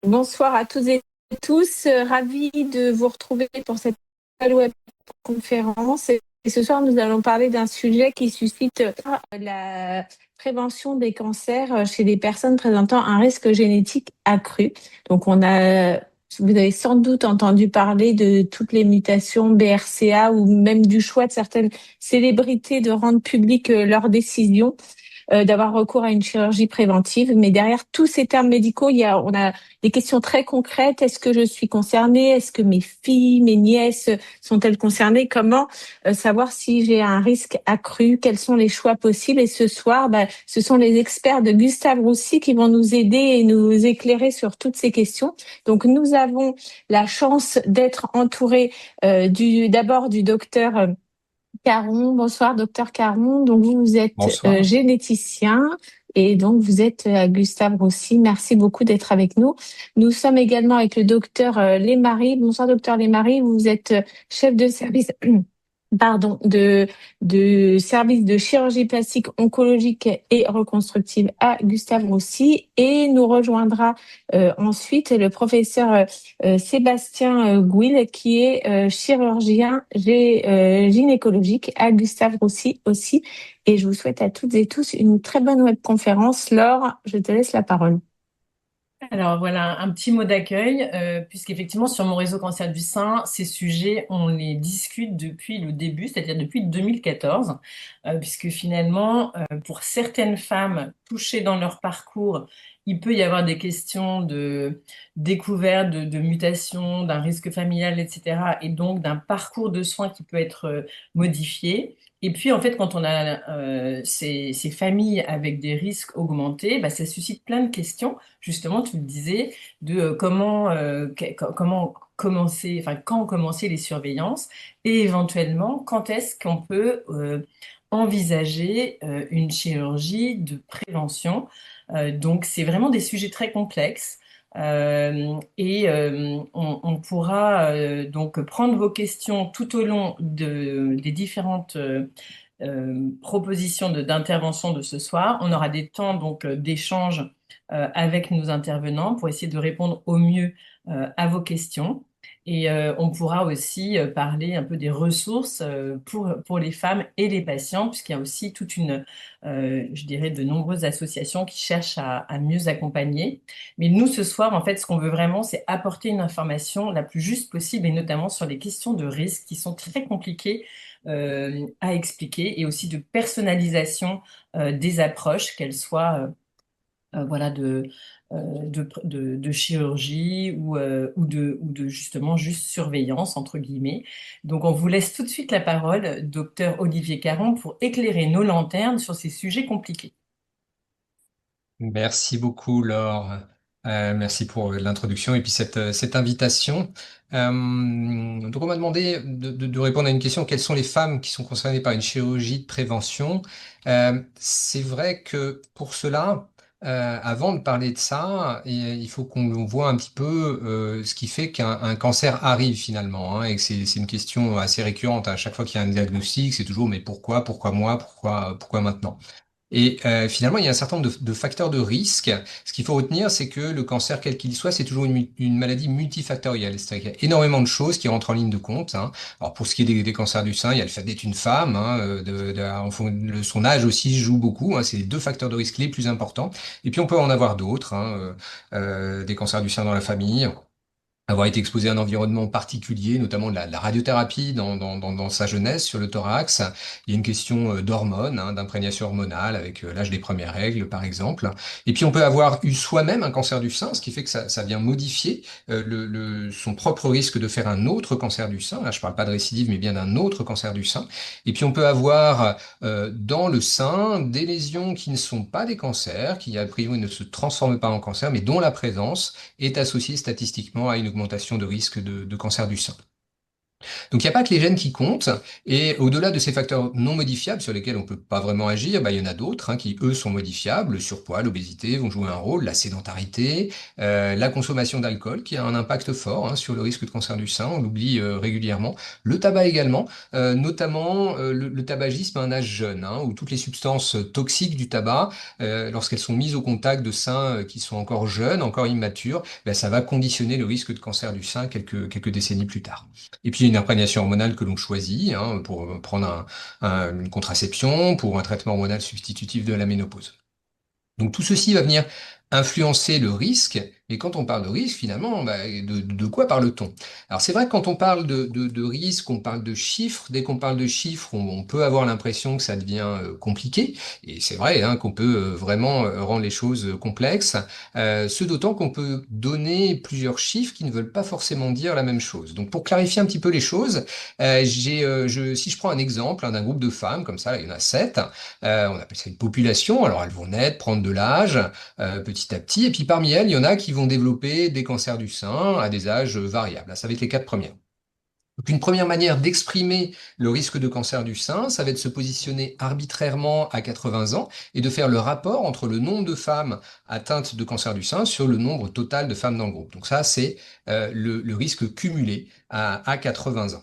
Bonsoir à toutes et tous. Ravie de vous retrouver pour cette nouvelle web conférence. Et ce soir, nous allons parler d'un sujet qui suscite la prévention des cancers chez les personnes présentant un risque génétique accru. Donc, vous avez sans doute entendu parler de toutes les mutations BRCA ou même du choix de certaines célébrités de rendre publiques leurs décisions d'avoir recours à une chirurgie préventive. Mais derrière tous ces termes médicaux, on a des questions très concrètes. Est-ce que je suis concernée? Est-ce que mes filles, mes nièces sont-elles concernées? Comment savoir si j'ai un risque accru? Quels sont les choix possibles? Et ce soir, ce sont les experts de Gustave Roussy qui vont nous aider et nous éclairer sur toutes ces questions. Donc, nous avons la chance d'être entourés d'abord du docteur Caron. Bonsoir, docteur Caron. Donc, vous êtes Bonsoir. généticien et donc vous êtes à Gustave Roussy. Merci beaucoup d'être avec nous. Nous sommes également avec le docteur Lemarie. Bonsoir, docteur Lemarie. Vous êtes chef de service pardon, de service de chirurgie plastique oncologique et reconstructive à Gustave Roussy. Et nous rejoindra ensuite le professeur Sébastien Gouil, qui est chirurgien gynécologique à Gustave Roussy aussi. Et je vous souhaite à toutes et tous une très bonne webconférence. Laure, je te laisse la parole. Alors voilà, un petit mot d'accueil, puisqu'effectivement sur mon réseau cancer du sein, ces sujets, on les discute depuis le début, c'est-à-dire depuis 2014, puisque finalement, pour certaines femmes touchées dans leur parcours, il peut y avoir des questions de découverte, de mutation, d'un risque familial, etc., et donc d'un parcours de soins qui peut être modifié. Et puis, en fait, quand on a ces familles avec des risques augmentés, bah, ça suscite plein de questions. Justement, tu le disais, de comment commencer, enfin, quand commencer les surveillances et éventuellement, quand est-ce qu'on peut envisager une chirurgie de prévention. Donc, c'est vraiment des sujets très complexes. On pourra donc prendre vos questions tout au long des différentes propositions d'intervention de ce soir. On aura des temps donc d'échange avec nos intervenants pour essayer de répondre au mieux à vos questions. Et on pourra aussi parler un peu des ressources pour les femmes et les patients, puisqu'il y a aussi toute je dirais, de nombreuses associations qui cherchent à mieux accompagner. Mais nous, ce soir, en fait, ce qu'on veut vraiment, c'est apporter une information la plus juste possible, et notamment sur les questions de risque qui sont très compliquées à expliquer, et aussi de personnalisation des approches, qu'elles soient voilà, de chirurgie ou de justement juste surveillance, entre guillemets. Donc, on vous laisse tout de suite la parole, docteur Olivier Caron, pour éclairer nos lanternes sur ces sujets compliqués. Merci beaucoup, Laure. Merci pour l'introduction et puis cette invitation. Donc, on m'a demandé de répondre à une question. Quelles sont les femmes qui sont concernées par une chirurgie de prévention? C'est vrai que pour cela, avant de parler de ça, il faut qu'on voit un petit peu ce qui fait qu'un cancer arrive finalement, hein, et que c'est une question assez récurrente à chaque fois qu'il y a un diagnostic. C'est toujours mais pourquoi moi? Pourquoi maintenant? Et finalement, il y a un certain nombre de facteurs de risque. Ce qu'il faut retenir, c'est que le cancer, quel qu'il soit, c'est toujours une maladie multifactorielle. C'est-à-dire qu'il y a énormément de choses qui rentrent en ligne de compte, hein. Alors pour ce qui est des cancers du sein, il y a le fait d'être une femme, hein, son âge aussi joue beaucoup, hein. C'est les deux facteurs de risque les plus importants. Et puis on peut en avoir d'autres, hein, des cancers du sein dans la famille, avoir été exposé à un environnement particulier, notamment de la radiothérapie dans sa jeunesse sur le thorax. Il y a une question d'hormones, hein, d'imprégnation hormonale avec l'âge des premières règles, par exemple. Et puis on peut avoir eu soi-même un cancer du sein, ce qui fait que ça vient modifier son propre risque de faire un autre cancer du sein. Là, je parle pas de récidive, mais bien d'un autre cancer du sein. Et puis on peut avoir dans le sein des lésions qui ne sont pas des cancers, qui a priori ne se transforment pas en cancer, mais dont la présence est associée statistiquement à une augmentation de risque de cancer du sein. Donc il n'y a pas que les gènes qui comptent, et au-delà de ces facteurs non modifiables sur lesquels on peut pas vraiment agir, bah, il y en a d'autres qui, eux, sont modifiables. Le surpoids, l'obésité vont jouer un rôle, la sédentarité, la consommation d'alcool qui a un impact fort sur le risque de cancer du sein, on l'oublie régulièrement. Le tabac également, notamment le tabagisme à un âge jeune, où toutes les substances toxiques du tabac, lorsqu'elles sont mises au contact de seins qui sont encore jeunes, encore immatures, bah, ça va conditionner le risque de cancer du sein quelques décennies plus tard. Et puis, il y a une imprégnation hormonale que l'on choisit pour prendre une contraception, pour un traitement hormonal substitutif de la ménopause. Donc, tout ceci va venir influencer le risque. Mais quand on parle de risque, finalement, bah, de quoi parle-t-on? Alors, c'est vrai que quand on parle de risque, on parle de chiffres. Dès qu'on parle de chiffres, on peut avoir l'impression que ça devient compliqué. Et c'est vrai qu'on peut vraiment rendre les choses complexes. Ce d'autant qu'on peut donner plusieurs chiffres qui ne veulent pas forcément dire la même chose. Donc, pour clarifier un petit peu les choses, si je prends un exemple d'un groupe de femmes, comme ça, là, il y en a 7, on appelle ça une population. Alors, elles vont naître, prendre de l'âge petit à petit. Et puis, parmi elles, il y en a qui vont développer des cancers du sein à des âges variables. Là, ça va être les 4 premières. Donc, une première manière d'exprimer le risque de cancer du sein, ça va être de se positionner arbitrairement à 80 ans et de faire le rapport entre le nombre de femmes atteintes de cancer du sein sur le nombre total de femmes dans le groupe. Donc ça, c'est le risque cumulé à 80 ans.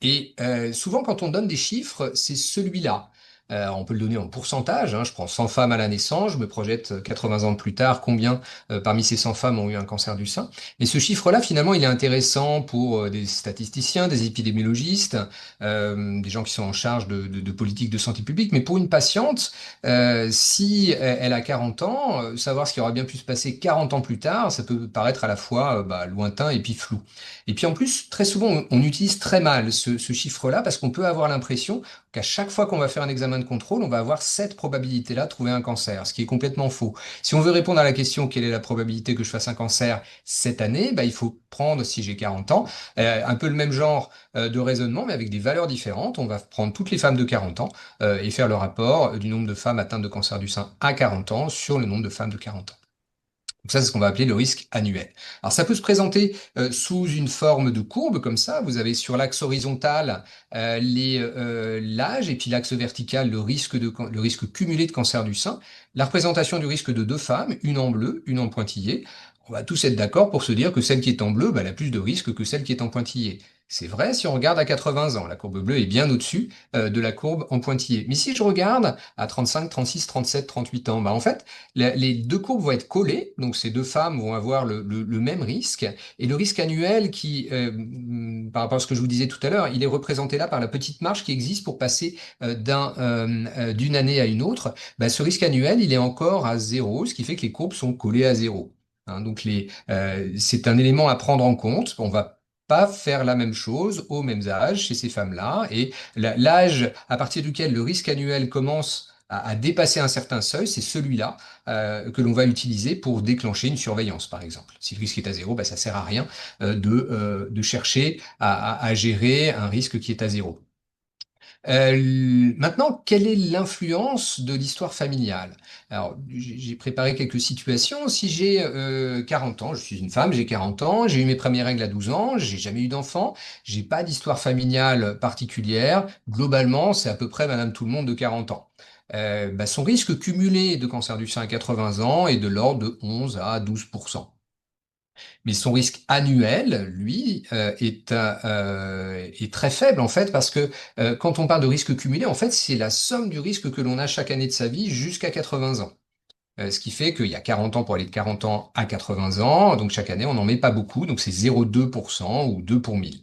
Et souvent, quand on donne des chiffres, c'est celui-là. On peut le donner en pourcentage. Je prends 100 femmes à la naissance, je me projette 80 ans plus tard, combien parmi ces 100 femmes ont eu un cancer du sein. Mais ce chiffre-là, finalement, il est intéressant pour des statisticiens, des épidémiologistes, des gens qui sont en charge de politique de santé publique. Mais pour une patiente, si elle a 40 ans, savoir ce qui aura bien pu se passer 40 ans plus tard, ça peut paraître à la fois lointain et puis flou. Et puis en plus, très souvent, on utilise très mal ce chiffre-là parce qu'on peut avoir l'impression qu'à chaque fois qu'on va faire un examen de contrôle, on va avoir cette probabilité-là de trouver un cancer, ce qui est complètement faux. Si on veut répondre à la question quelle est la probabilité que je fasse un cancer cette année, il faut prendre, si j'ai 40 ans, un peu le même genre de raisonnement, mais avec des valeurs différentes. On va prendre toutes les femmes de 40 ans et faire le rapport du nombre de femmes atteintes de cancer du sein à 40 ans sur le nombre de femmes de 40 ans. Donc ça, c'est ce qu'on va appeler le risque annuel. Alors ça peut se présenter sous une forme de courbe comme ça. Vous avez sur l'axe horizontal l'âge et puis l'axe vertical le risque cumulé de cancer du sein. La représentation du risque de deux femmes, une en bleu, une en pointillé. On va tous être d'accord pour se dire que celle qui est en bleu, elle a plus de risques que celle qui est en pointillé. C'est vrai si on regarde à 80 ans. La courbe bleue est bien au-dessus de la courbe en pointillé. Mais si je regarde à 35, 36, 37, 38 ans, en fait, les deux courbes vont être collées, donc ces deux femmes vont avoir le même risque, et le risque annuel qui, par rapport à ce que je vous disais tout à l'heure, il est représenté là par la petite marge qui existe pour passer d'une année à une autre. Ce risque annuel, il est encore à zéro, ce qui fait que les courbes sont collées à zéro. Donc c'est un élément à prendre en compte. On va pas faire la même chose aux mêmes âges chez ces femmes-là, et l'âge à partir duquel le risque annuel commence à dépasser un certain seuil, c'est celui-là que l'on va utiliser pour déclencher une surveillance, par exemple. Si le risque est à zéro, ça sert à rien de chercher à gérer un risque qui est à zéro. Maintenant, quelle est l'influence de l'histoire familiale? Alors, j'ai préparé quelques situations. Si j'ai 40 ans, je suis une femme, j'ai 40 ans, j'ai eu mes premières règles à 12 ans, j'ai jamais eu d'enfant, j'ai pas d'histoire familiale particulière. Globalement, c'est à peu près Madame Tout-le-Monde de 40 ans. Son risque cumulé de cancer du sein à 80 ans est de l'ordre de 11 à 12%. Mais son risque annuel, lui, est très faible en fait, parce que quand on parle de risque cumulé, en fait, c'est la somme du risque que l'on a chaque année de sa vie jusqu'à 80 ans. Ce qui fait qu'il y a 40 ans pour aller de 40 ans à 80 ans, donc chaque année on n'en met pas beaucoup, donc c'est 0,2% ou 2 pour 1000.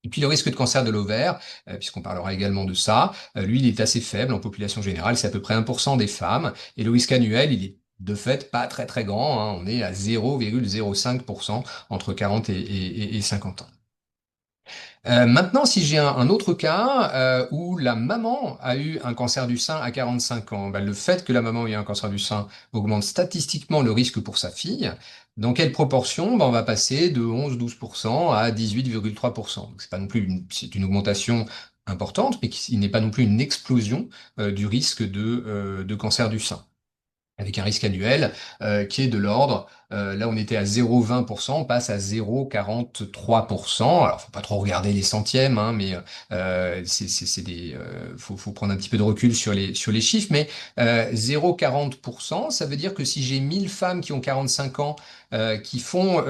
Et puis le risque de cancer de l'ovaire, puisqu'on parlera également de ça, lui il est assez faible en population générale, c'est à peu près 1% des femmes, et le risque annuel il est de fait pas très très grand, on est à 0,05% entre 40 et 50 ans. Maintenant, si j'ai un autre cas où la maman a eu un cancer du sein à 45 ans, le fait que la maman ait eu un cancer du sein augmente statistiquement le risque pour sa fille. Dans quelle proportion? On va passer de 11-12% à 18,3%. C'est pas non plus c'est une augmentation importante, mais qui n'est pas non plus une explosion du risque de cancer du sein. avec un risque annuel qui est de l'ordre, là on était à 0,20%, on passe à 0,43%. Alors faut pas trop regarder les centièmes, hein, mais faut prendre un petit peu de recul sur les chiffres, mais 0,40%, ça veut dire que si j'ai 1000 femmes qui ont 45 ans, qui sont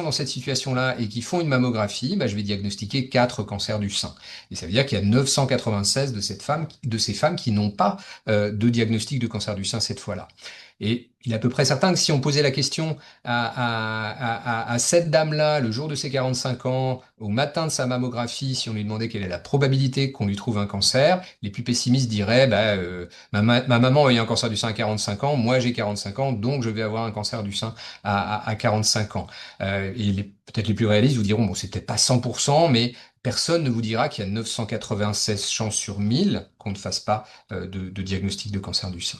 dans cette situation-là et qui font une mammographie, bah, je vais diagnostiquer 4 cancers du sein. Et ça veut dire qu'il y a 996 de ces femmes qui n'ont pas de diagnostic de cancer du sein cette fois-là. Et il est à peu près certain que si on posait la question à cette dame-là, le jour de ses 45 ans, au matin de sa mammographie, si on lui demandait quelle est la probabilité qu'on lui trouve un cancer, les plus pessimistes diraient, bah, ma maman a eu un cancer du sein à 45 ans, moi j'ai 45 ans, donc je vais avoir un cancer du sein à 45 ans. Peut-être les plus réalistes vous diront, bon, c'est peut-être pas 100%, mais personne ne vous dira qu'il y a 996 chances sur 1000 qu'on ne fasse pas de diagnostic de cancer du sein.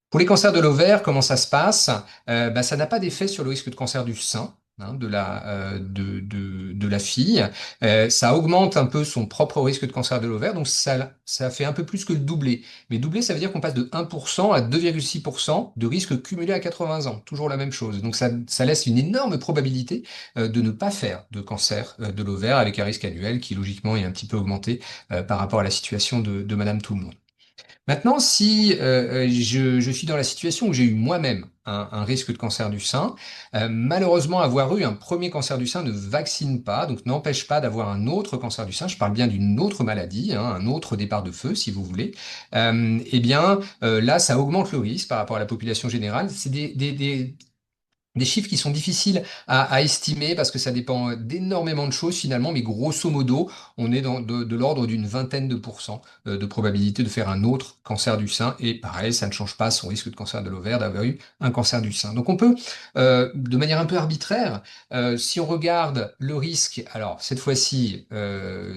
Pour les cancers de l'ovaire, comment ça se passe? Bah, ça n'a pas d'effet sur le risque de cancer du sein, hein, de la fille. Ça augmente un peu son propre risque de cancer de l'ovaire, donc ça fait un peu plus que le doublé. Mais doublé, ça veut dire qu'on passe de 1% à 2,6% de risque cumulé à 80 ans. Toujours la même chose. Donc ça laisse une énorme probabilité de ne pas faire de cancer de l'ovaire avec un risque annuel qui logiquement est un petit peu augmenté par rapport à la situation de Madame Tout-le-Monde. Maintenant, si je suis dans la situation où j'ai eu moi-même un risque de cancer du sein, malheureusement, avoir eu un premier cancer du sein ne vaccine pas, donc n'empêche pas d'avoir un autre cancer du sein. Je parle bien d'une autre maladie, hein, un autre départ de feu, si vous voulez. Là, ça augmente le risque par rapport à la population générale. C'est des chiffres qui sont difficiles à estimer parce que ça dépend d'énormément de choses finalement, mais grosso modo, on est de l'ordre d'une vingtaine de pourcents de probabilité de faire un autre cancer du sein. Et pareil, ça ne change pas son risque de cancer de l'ovaire d'avoir eu un cancer du sein. Donc on peut, de manière un peu arbitraire, si on regarde le risque, alors cette fois-ci,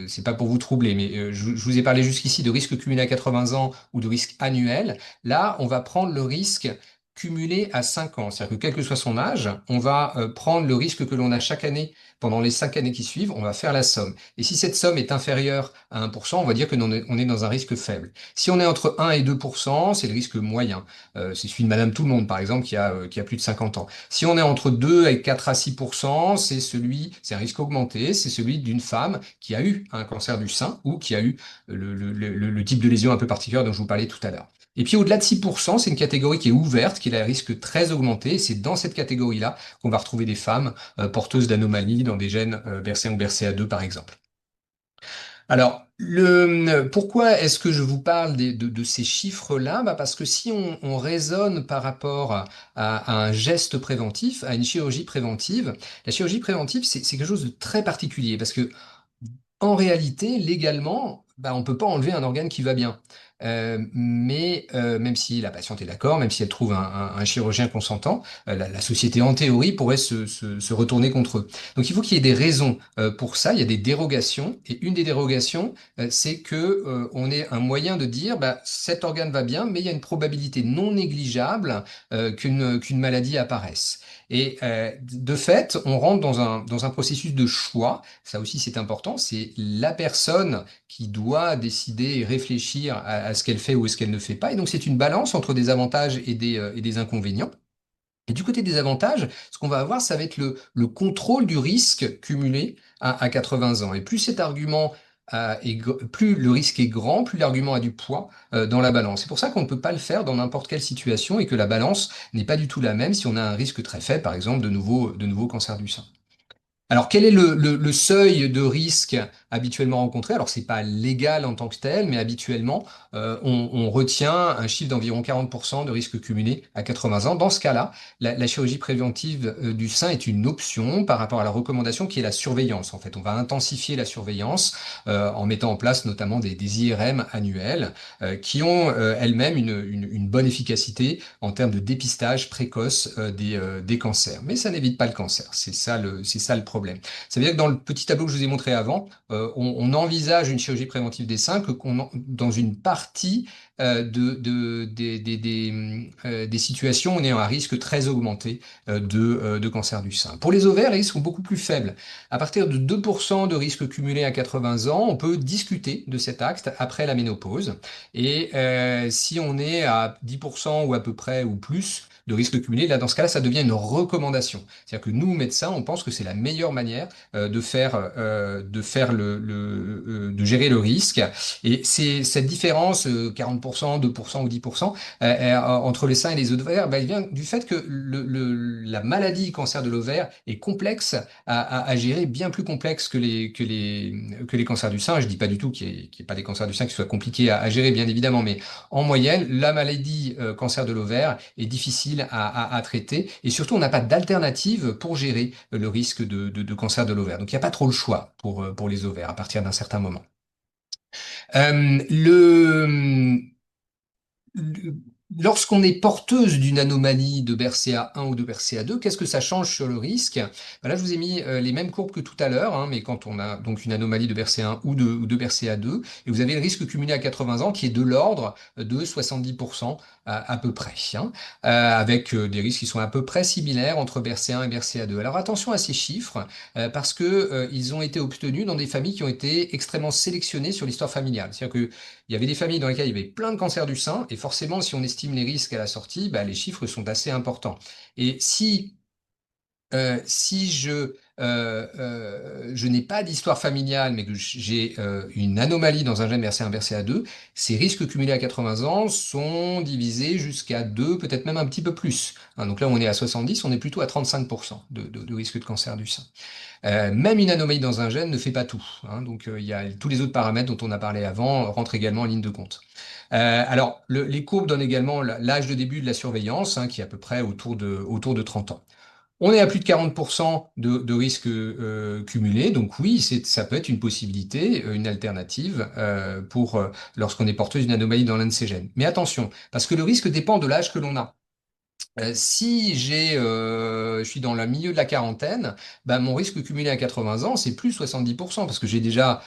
c'est pas pour vous troubler, mais je vous ai parlé jusqu'ici de risque cumulé à 80 ans ou de risque annuel. Là, on va prendre le risque cumulé à 5 ans. C'est-à-dire que quel que soit son âge, on va prendre le risque que l'on a chaque année pendant les 5 années qui suivent, on va faire la somme. Et si cette somme est inférieure à 1%, on va dire que on est dans un risque faible. Si on est entre 1 et 2%, c'est le risque moyen. C'est celui de Madame Tout-le-Monde, par exemple, qui a plus de 50 ans. Si on est entre 2 et 4 à 6%, c'est un risque augmenté, c'est celui d'une femme qui a eu un cancer du sein ou qui a eu le type de lésion un peu particulier dont je vous parlais tout à l'heure. Et puis au-delà de 6%, c'est une catégorie qui est ouverte, qui a un risque très augmenté. Et c'est dans cette catégorie-là qu'on va retrouver des femmes porteuses d'anomalies dans des gènes BRCA1 ou BRCA2 par exemple. Alors, pourquoi est-ce que je vous parle de ces chiffres-là? Bah parce que si on raisonne par rapport à un geste préventif, à une chirurgie préventive, la chirurgie préventive, c'est quelque chose de très particulier parce que en réalité, légalement, bah, on ne peut pas enlever un organe qui va bien. Même si la patiente est d'accord, même si elle trouve un chirurgien consentant, la société en théorie pourrait se retourner contre eux. Donc il faut qu'il y ait des raisons pour ça, il y a des dérogations, et une des dérogations, c'est que on ait un moyen de dire bah, cet organe va bien, mais il y a une probabilité non négligeable qu'une maladie apparaisse. Et de fait, on rentre dans un processus de choix. Ça aussi, c'est important. C'est la personne qui doit décider et réfléchir à ce qu'elle fait ou ce qu'elle ne fait pas. Et donc, c'est une balance entre des avantages et des inconvénients. Et du côté des avantages, ce qu'on va avoir, ça va être le contrôle du risque cumulé à 80 ans. Et plus cet argument plus le risque est grand, plus l'argument a du poids dans la balance. C'est pour ça qu'on ne peut pas le faire dans n'importe quelle situation et que la balance n'est pas du tout la même si on a un risque très faible, par exemple, de nouveau cancer du sein. Alors, quel est le seuil de risque habituellement rencontré? Alors, c'est pas légal en tant que tel, mais habituellement, on retient un chiffre d'environ 40% de risque cumulé à 80 ans. Dans ce cas-là, la chirurgie préventive du sein est une option par rapport à la recommandation qui est la surveillance. En fait, on va intensifier la surveillance en mettant en place notamment des IRM annuels qui ont elles-mêmes une bonne efficacité en termes de dépistage précoce des cancers. Mais ça n'évite pas le cancer. C'est ça le problème. Ça veut dire que dans le petit tableau que je vous ai montré avant, on envisage une chirurgie préventive des seins que dans une partie des situations où on est à un risque très augmenté de cancer du sein. Pour les ovaires, les risques sont beaucoup plus faibles. À partir de 2% de risque cumulé à 80 ans, on peut discuter de cet acte après la ménopause. Et si on est à 10% ou à peu près ou plus de risque cumulé, là dans ce cas-là, ça devient une recommandation. C'est-à-dire que nous, médecins, on pense que c'est la meilleure manière de gérer le risque. Et c'est cette différence, 40%, 2% ou 10%, entre les seins et les ovaires, elle vient du fait que la maladie cancer de l'ovaire est complexe à gérer, bien plus complexe que les cancers du sein. Je dis pas du tout qu'il n'y ait pas des cancers du sein qui soient compliqués à gérer, bien évidemment, mais en moyenne, la maladie cancer de l'ovaire est difficile à traiter et surtout, on n'a pas d'alternative pour gérer le risque de cancer de l'ovaire. Donc, il n'y a pas trop le choix pour les ovaires à partir d'un certain moment. Euh, le, Lorsqu'on est porteuse d'une anomalie de BRCA1 ou de BRCA2, qu'est-ce que ça change sur le risque? Ben là, je vous ai mis les mêmes courbes que tout à l'heure, hein, mais quand on a donc une anomalie de BRCA1 ou de BRCA2, et vous avez le risque cumulé à 80 ans qui est de l'ordre de 70% à peu près, hein, avec des risques qui sont à peu près similaires entre BRCA1 et BRCA2. Alors attention à ces chiffres, parce que ils ont été obtenus dans des familles qui ont été extrêmement sélectionnées sur l'histoire familiale. C'est-à-dire que il y avait des familles dans lesquelles il y avait plein de cancers du sein, et forcément, si on estime les risques à la sortie, bah, les chiffres sont assez importants. Et si je n'ai pas d'histoire familiale, mais que j'ai une anomalie dans un gène BRCA1, BRCA2, ces risques cumulés à 80 ans sont divisés jusqu'à 2, peut-être même un petit peu plus. Hein, donc là, on est à 70, on est plutôt à 35% de risque de cancer du sein. Même une anomalie dans un gène ne fait pas tout, hein, donc il y a tous les autres paramètres dont on a parlé avant rentrent également en ligne de compte. Alors, les courbes donnent également l'âge de début de la surveillance, hein, qui est à peu près autour de 30 ans. On est à plus de 40% de risque cumulé, donc oui, ça peut être une possibilité, une alternative pour lorsqu'on est porteuse d'une anomalie dans l'un de ces gènes. Mais attention, parce que le risque dépend de l'âge que l'on a. Si je suis dans le milieu de la quarantaine, bah, mon risque cumulé à 80 ans, c'est plus 70%, parce que j'ai déjà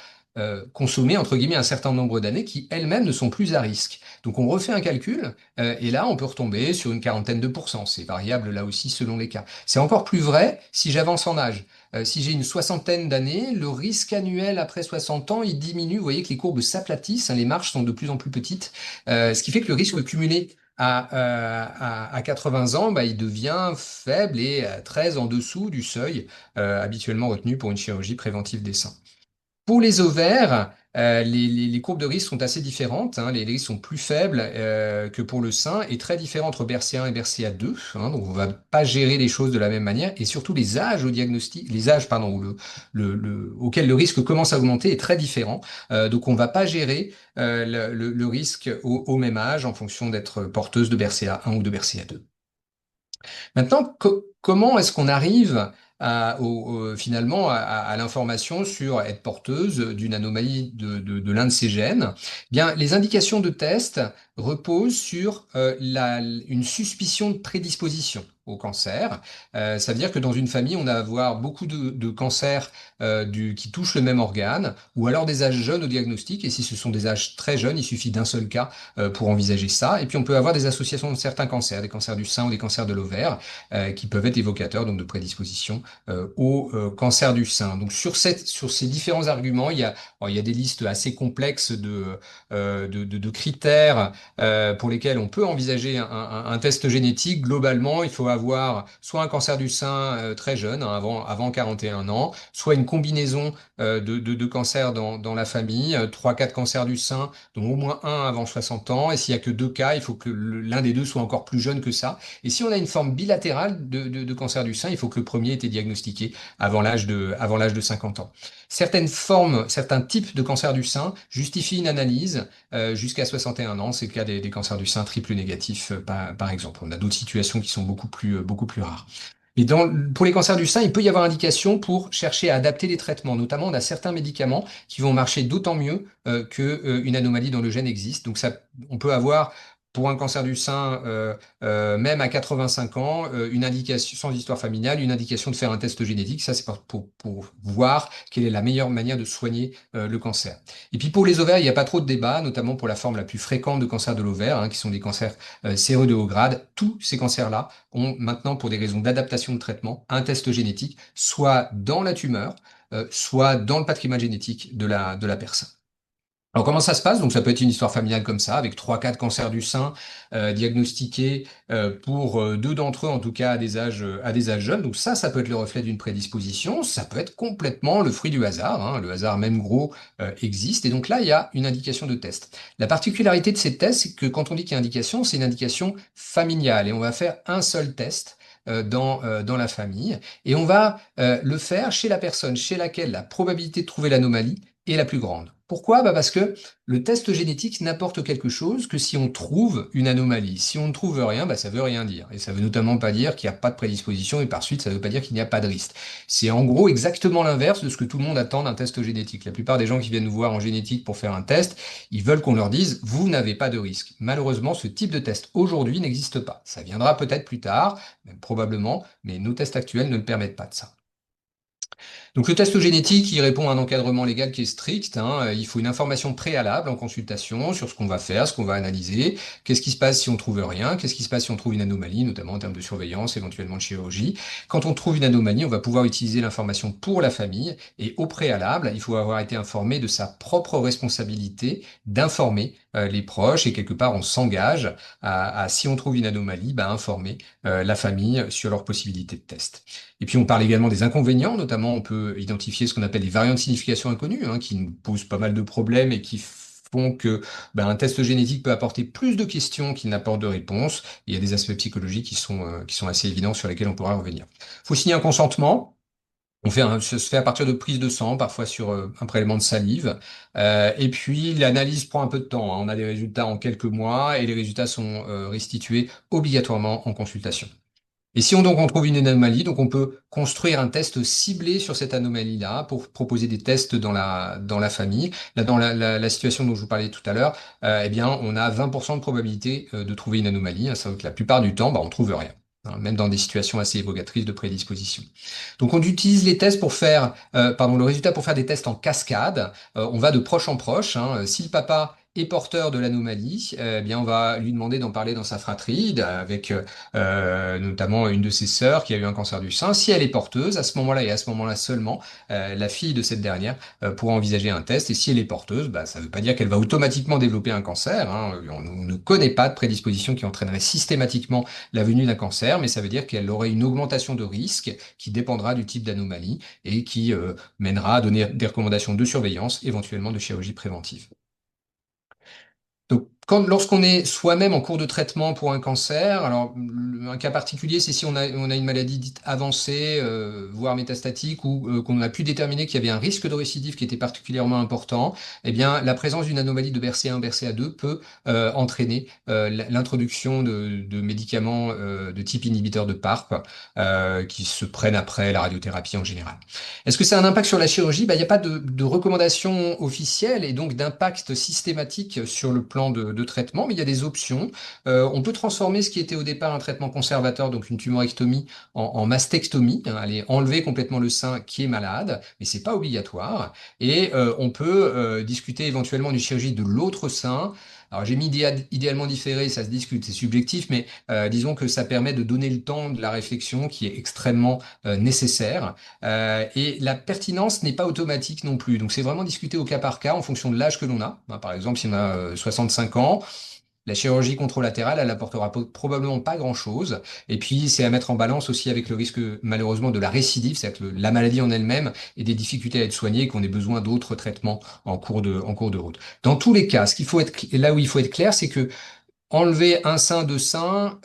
consommé, entre guillemets, un certain nombre d'années qui elles-mêmes ne sont plus à risque. Donc on refait un calcul, et là on peut retomber sur une quarantaine de pourcents. C'est variable là aussi selon les cas. C'est encore plus vrai si j'avance en âge. Si j'ai une soixantaine d'années, le risque annuel après 60 ans, il diminue. Vous voyez que les courbes s'aplatissent, hein, les marges sont de plus en plus petites, ce qui fait que le risque cumulé à 80 ans, bah, il devient faible et très en dessous du seuil habituellement retenu pour une chirurgie préventive des seins. Pour les ovaires, les courbes de risque sont assez différentes, hein. Les risques sont plus faibles que pour le sein et très différents entre BRCA1 et BRCA2, hein. Donc on ne va pas gérer les choses de la même manière et surtout les âges au diagnostic, les âges pardon, où auquel le risque commence à augmenter est très différent. Donc on ne va pas gérer le risque au même âge en fonction d'être porteuse de BRCA1 ou de BRCA2. Maintenant, comment est-ce qu'on arrive finalement à l'information sur être porteuse d'une anomalie de l'un de ces gènes? Bien, les indications de test reposent sur une suspicion de prédisposition au cancer. Ça veut dire que dans une famille, on va avoir beaucoup de cancers qui touchent le même organe, ou alors des âges jeunes au diagnostic. Et si ce sont des âges très jeunes, il suffit d'un seul cas pour envisager ça. Et puis on peut avoir des associations de certains cancers, des cancers du sein ou des cancers de l'ovaire, qui peuvent être évocateurs donc de prédisposition au cancer du sein. Donc sur ces différents arguments, il y a des listes assez complexes de critères pour lesquels on peut envisager un test génétique. Globalement, il faut avoir soit un cancer du sein très jeune, hein, avant 41 ans, soit une combinaison de cancers dans la famille, 3-4 cancers du sein, dont au moins un avant 60 ans. Et s'il y a que 2 cas, il faut que l'un des deux soit encore plus jeune que ça. Et si on a une forme bilatérale de cancer du sein, il faut que le premier ait été diagnostiqué avant l'âge de 50 ans. Certains types de cancer du sein justifient une analyse jusqu'à 61 ans. C'est le cas des cancers du sein triple négatifs, par exemple. On a d'autres situations qui sont beaucoup plus rares. Mais pour les cancers du sein, il peut y avoir indication pour chercher à adapter les traitements. Notamment, on a certains médicaments qui vont marcher d'autant mieux qu'une anomalie dans le gène existe. Donc, on peut avoir, pour un cancer du sein, même à 85 ans, une indication, sans histoire familiale, une indication de faire un test génétique. Ça, c'est pour voir quelle est la meilleure manière de soigner le cancer. Et puis pour les ovaires, il n'y a pas trop de débat, notamment pour la forme la plus fréquente de cancer de l'ovaire, qui sont des cancers séreux de haut grade. Tous ces cancers-là ont maintenant, pour des raisons d'adaptation de traitement, un test génétique, soit dans la tumeur, soit dans le patrimoine génétique de la personne. Alors comment ça se passe? Donc ça peut être une histoire familiale comme ça, avec trois, quatre cancers du sein diagnostiqués pour deux d'entre eux, en tout cas à des âges jeunes. Donc ça peut être le reflet d'une prédisposition. Ça peut être complètement le fruit du hasard, hein. Le hasard même gros existe. Et donc là, il y a une indication de test. La particularité de ces tests, c'est que quand on dit qu'il y a indication, c'est une indication familiale. Et on va faire un seul test dans la famille. Et on va le faire chez la personne chez laquelle la probabilité de trouver l'anomalie est la plus grande. Pourquoi? Bah parce que le test génétique n'apporte quelque chose que si on trouve une anomalie. Si on ne trouve rien, bah ça veut rien dire. Et ça veut notamment pas dire qu'il n'y a pas de prédisposition et par suite, ça veut pas dire qu'il n'y a pas de risque. C'est en gros exactement l'inverse de ce que tout le monde attend d'un test génétique. La plupart des gens qui viennent nous voir en génétique pour faire un test, ils veulent qu'on leur dise, vous n'avez pas de risque. Malheureusement, ce type de test aujourd'hui n'existe pas. Ça viendra peut-être plus tard, même probablement, mais nos tests actuels ne le permettent pas de ça. Donc le test génétique, il répond à un encadrement légal qui est strict, hein. Il faut une information préalable en consultation sur ce qu'on va faire, ce qu'on va analyser, qu'est-ce qui se passe si on trouve rien, qu'est-ce qui se passe si on trouve une anomalie, notamment en termes de surveillance, éventuellement de chirurgie. Quand on trouve une anomalie, on va pouvoir utiliser l'information pour la famille et au préalable, il faut avoir été informé de sa propre responsabilité d'informer les proches et quelque part on s'engage si on trouve une anomalie, bah, informer la famille sur leurs possibilités de test. Et puis on parle également des inconvénients, notamment on peut identifier ce qu'on appelle les variants de signification inconnues, qui nous posent pas mal de problèmes et qui font que un test génétique peut apporter plus de questions qu'il n'apporte de réponses. Et il y a des aspects psychologiques qui sont assez évidents sur lesquels on pourra revenir. Il faut signer un consentement. Ça se fait à partir de prise de sang, parfois sur un prélèvement de salive. Et puis l'analyse prend un peu de temps, hein. On a des résultats en quelques mois et les résultats sont restitués obligatoirement en consultation. Et si on trouve une anomalie, donc on peut construire un test ciblé sur cette anomalie-là pour proposer des tests dans la famille. Là, dans la situation dont je vous parlais tout à l'heure, eh bien, on a 20% de probabilité de trouver une anomalie, hein. C'est vrai que la plupart du temps, on trouve rien, hein, même dans des situations assez évocatrices de prédisposition. Donc, on utilise les tests pour faire, le résultat pour faire des tests en cascade. On va de proche en proche, hein. Si le papa est porteur de l'anomalie, eh bien, on va lui demander d'en parler dans sa fratrie, avec notamment une de ses sœurs qui a eu un cancer du sein. Si elle est porteuse, à ce moment-là et à ce moment-là seulement, la fille de cette dernière pourra envisager un test. Et si elle est porteuse, ça ne veut pas dire qu'elle va automatiquement développer un cancer, hein. On ne connaît pas de prédisposition qui entraînerait systématiquement la venue d'un cancer, mais ça veut dire qu'elle aurait une augmentation de risque qui dépendra du type d'anomalie et qui mènera à donner des recommandations de surveillance, éventuellement de chirurgie préventive. Donc, lorsqu'on est soi-même en cours de traitement pour un cancer, alors un cas particulier, c'est si on a une maladie dite avancée, voire métastatique, ou qu'on a pu déterminer qu'il y avait un risque de récidive qui était particulièrement important, eh bien, la présence d'une anomalie de BRCA1, BRCA2 peut entraîner l'introduction de médicaments de type inhibiteur de PARP qui se prennent après la radiothérapie en général. Est-ce que ça a un impact sur la chirurgie? Il n'y a pas de recommandation officielle et donc d'impact systématique sur le plan de traitement, mais il y a des options. On peut transformer ce qui était au départ un traitement conservateur, donc une tumorectomie, en mastectomie, hein, aller enlever complètement le sein qui est malade, mais c'est pas obligatoire. Et on peut discuter éventuellement d'une chirurgie de l'autre sein. Alors j'ai mis idéalement différé, ça se discute, c'est subjectif, mais disons que ça permet de donner le temps de la réflexion qui est extrêmement nécessaire. Et la pertinence n'est pas automatique non plus. Donc c'est vraiment discuté au cas par cas en fonction de l'âge que l'on a. Par exemple, si on a 65 ans, la chirurgie contralatérale, elle apportera probablement pas grand-chose. Et puis, c'est à mettre en balance aussi avec le risque, malheureusement, de la récidive, c'est-à-dire que la maladie en elle-même et des difficultés à être soignée et qu'on ait besoin d'autres traitements en cours de route. Dans tous les cas, là où il faut être clair, c'est que enlever un sein de sein,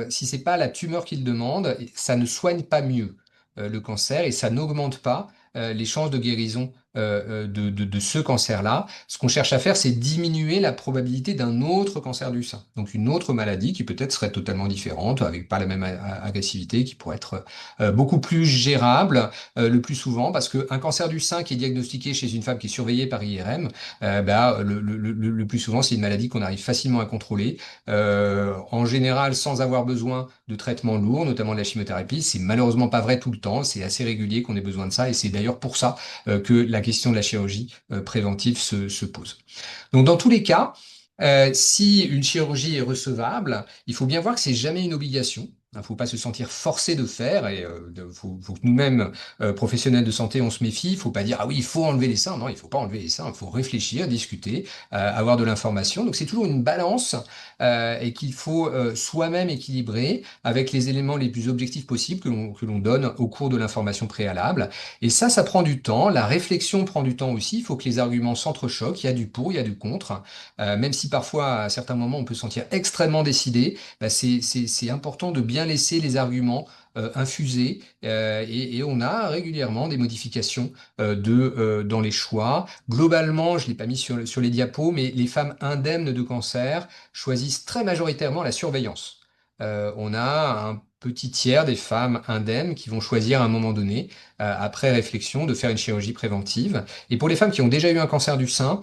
si c'est pas la tumeur qu'il demande, ça ne soigne pas mieux le cancer et ça n'augmente pas les chances de guérison de ce cancer-là. Ce qu'on cherche à faire, c'est diminuer la probabilité d'un autre cancer du sein. Donc une autre maladie qui peut-être serait totalement différente, avec pas la même agressivité, qui pourrait être beaucoup plus gérable le plus souvent, parce qu'un cancer du sein qui est diagnostiqué chez une femme qui est surveillée par IRM, le plus souvent, c'est une maladie qu'on arrive facilement à contrôler, en général sans avoir besoin de traitements lourds, notamment de la chimiothérapie. C'est malheureusement pas vrai tout le temps, c'est assez régulier qu'on ait besoin de ça, et c'est d'ailleurs pour ça que la question de la chirurgie préventive se pose. Donc dans tous les cas, si une chirurgie est recevable, il faut bien voir que c'est jamais une obligation. Il ne faut pas se sentir forcé de faire et faut que nous-mêmes, professionnels de santé, on se méfie. Il ne faut pas dire ah oui, il faut enlever les seins. Non, il ne faut pas enlever les seins. Il faut réfléchir, discuter, avoir de l'information. Donc c'est toujours une balance et qu'il faut soi-même équilibrer avec les éléments les plus objectifs possibles que l'on donne au cours de l'information préalable. Et ça prend du temps. La réflexion prend du temps aussi. Il faut que les arguments s'entrechoquent. Il y a du pour, il y a du contre. Même si parfois, à certains moments, on peut se sentir extrêmement décidé, bah, c'est important de bien laisser les arguments infuser et on a régulièrement des modifications dans les choix. Globalement, je ne l'ai pas mis sur les diapos, mais les femmes indemnes de cancer choisissent très majoritairement la surveillance. On a un petit tiers des femmes indemnes qui vont choisir à un moment donné, après réflexion, de faire une chirurgie préventive. Et pour les femmes qui ont déjà eu un cancer du sein,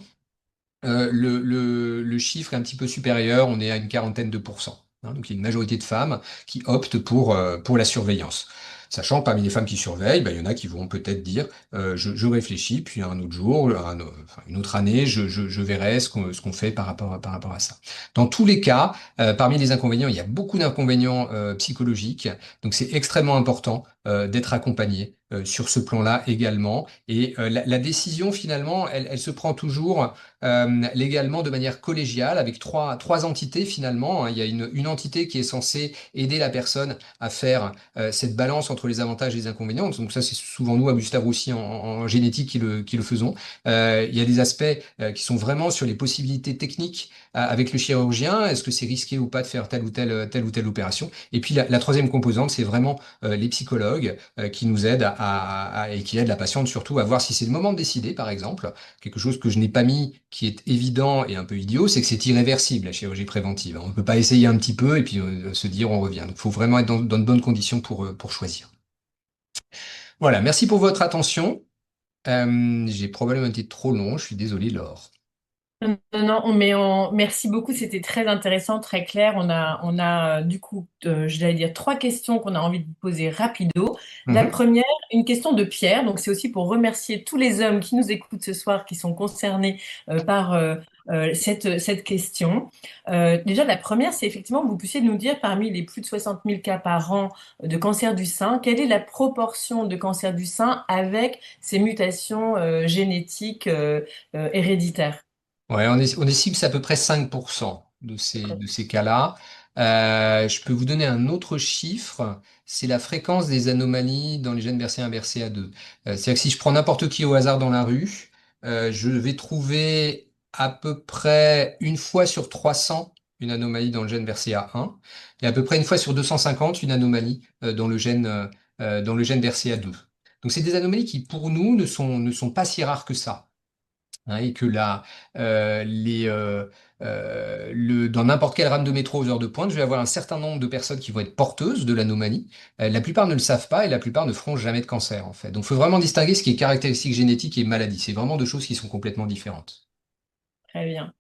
le chiffre est un petit peu supérieur, on est à une quarantaine de pourcents. Hein. Donc il y a une majorité de femmes qui optent pour la surveillance. Sachant que parmi les femmes qui surveillent, ben, il y en a qui vont peut-être dire je réfléchis, puis un autre jour, enfin, une autre année, je verrai ce qu'on fait par rapport à ça. Dans tous les cas, parmi les inconvénients, il y a beaucoup d'inconvénients psychologiques, donc c'est extrêmement important d'être accompagné sur ce plan-là également. Et la décision, finalement, elle se prend toujours légalement de manière collégiale avec trois entités finalement. Hein. Il y a une entité qui est censée aider la personne à faire cette balance entre les avantages et les inconvénients. Donc ça, c'est souvent nous, à Gustave Roussy, en génétique, qui le faisons. Il y a des aspects qui sont vraiment sur les possibilités techniques avec le chirurgien. Est-ce que c'est risqué ou pas de faire telle ou telle opération? Et puis la troisième composante, c'est vraiment les psychologues qui nous aident et qui aident la patiente surtout à voir si c'est le moment de décider, par exemple. Quelque chose que je n'ai pas mis, qui est évident et un peu idiot, c'est que c'est irréversible, la chirurgie préventive. On ne peut pas essayer un petit peu et puis se dire on revient. Donc, il faut vraiment être dans de bonnes conditions pour choisir. Voilà, merci pour votre attention. J'ai probablement été trop long, je suis désolé, Laure. Non, non, merci beaucoup, c'était très intéressant, très clair. On a du coup, je vais dire trois questions qu'on a envie de vous poser rapido. La Mhm. première, une question de Pierre, donc c'est aussi pour remercier tous les hommes qui nous écoutent ce soir, qui sont concernés par cette question. Déjà, la première, c'est effectivement que vous puissiez nous dire, parmi les plus de 60 000 cas par an de cancer du sein, quelle est la proportion de cancer du sein avec ces mutations génétiques héréditaires? Ouais, on estime que c'est à peu près 5% de ces cas-là. Je peux vous donner un autre chiffre, c'est la fréquence des anomalies dans les gènes BRCA1, BRCA2. C'est-à-dire que si je prends n'importe qui au hasard dans la rue, je vais trouver à peu près une fois sur 300 une anomalie dans le gène BRCA1 et à peu près une fois sur 250 une anomalie dans le gène BRCA2. Donc c'est des anomalies qui pour nous ne sont pas si rares que ça. Hein, et que dans n'importe quelle rame de métro aux heures de pointe, je vais avoir un certain nombre de personnes qui vont être porteuses de l'anomalie. La plupart ne le savent pas et la plupart ne feront jamais de cancer, en fait. Donc, il faut vraiment distinguer ce qui est caractéristique génétique et maladie. C'est vraiment deux choses qui sont complètement différentes. Très bien.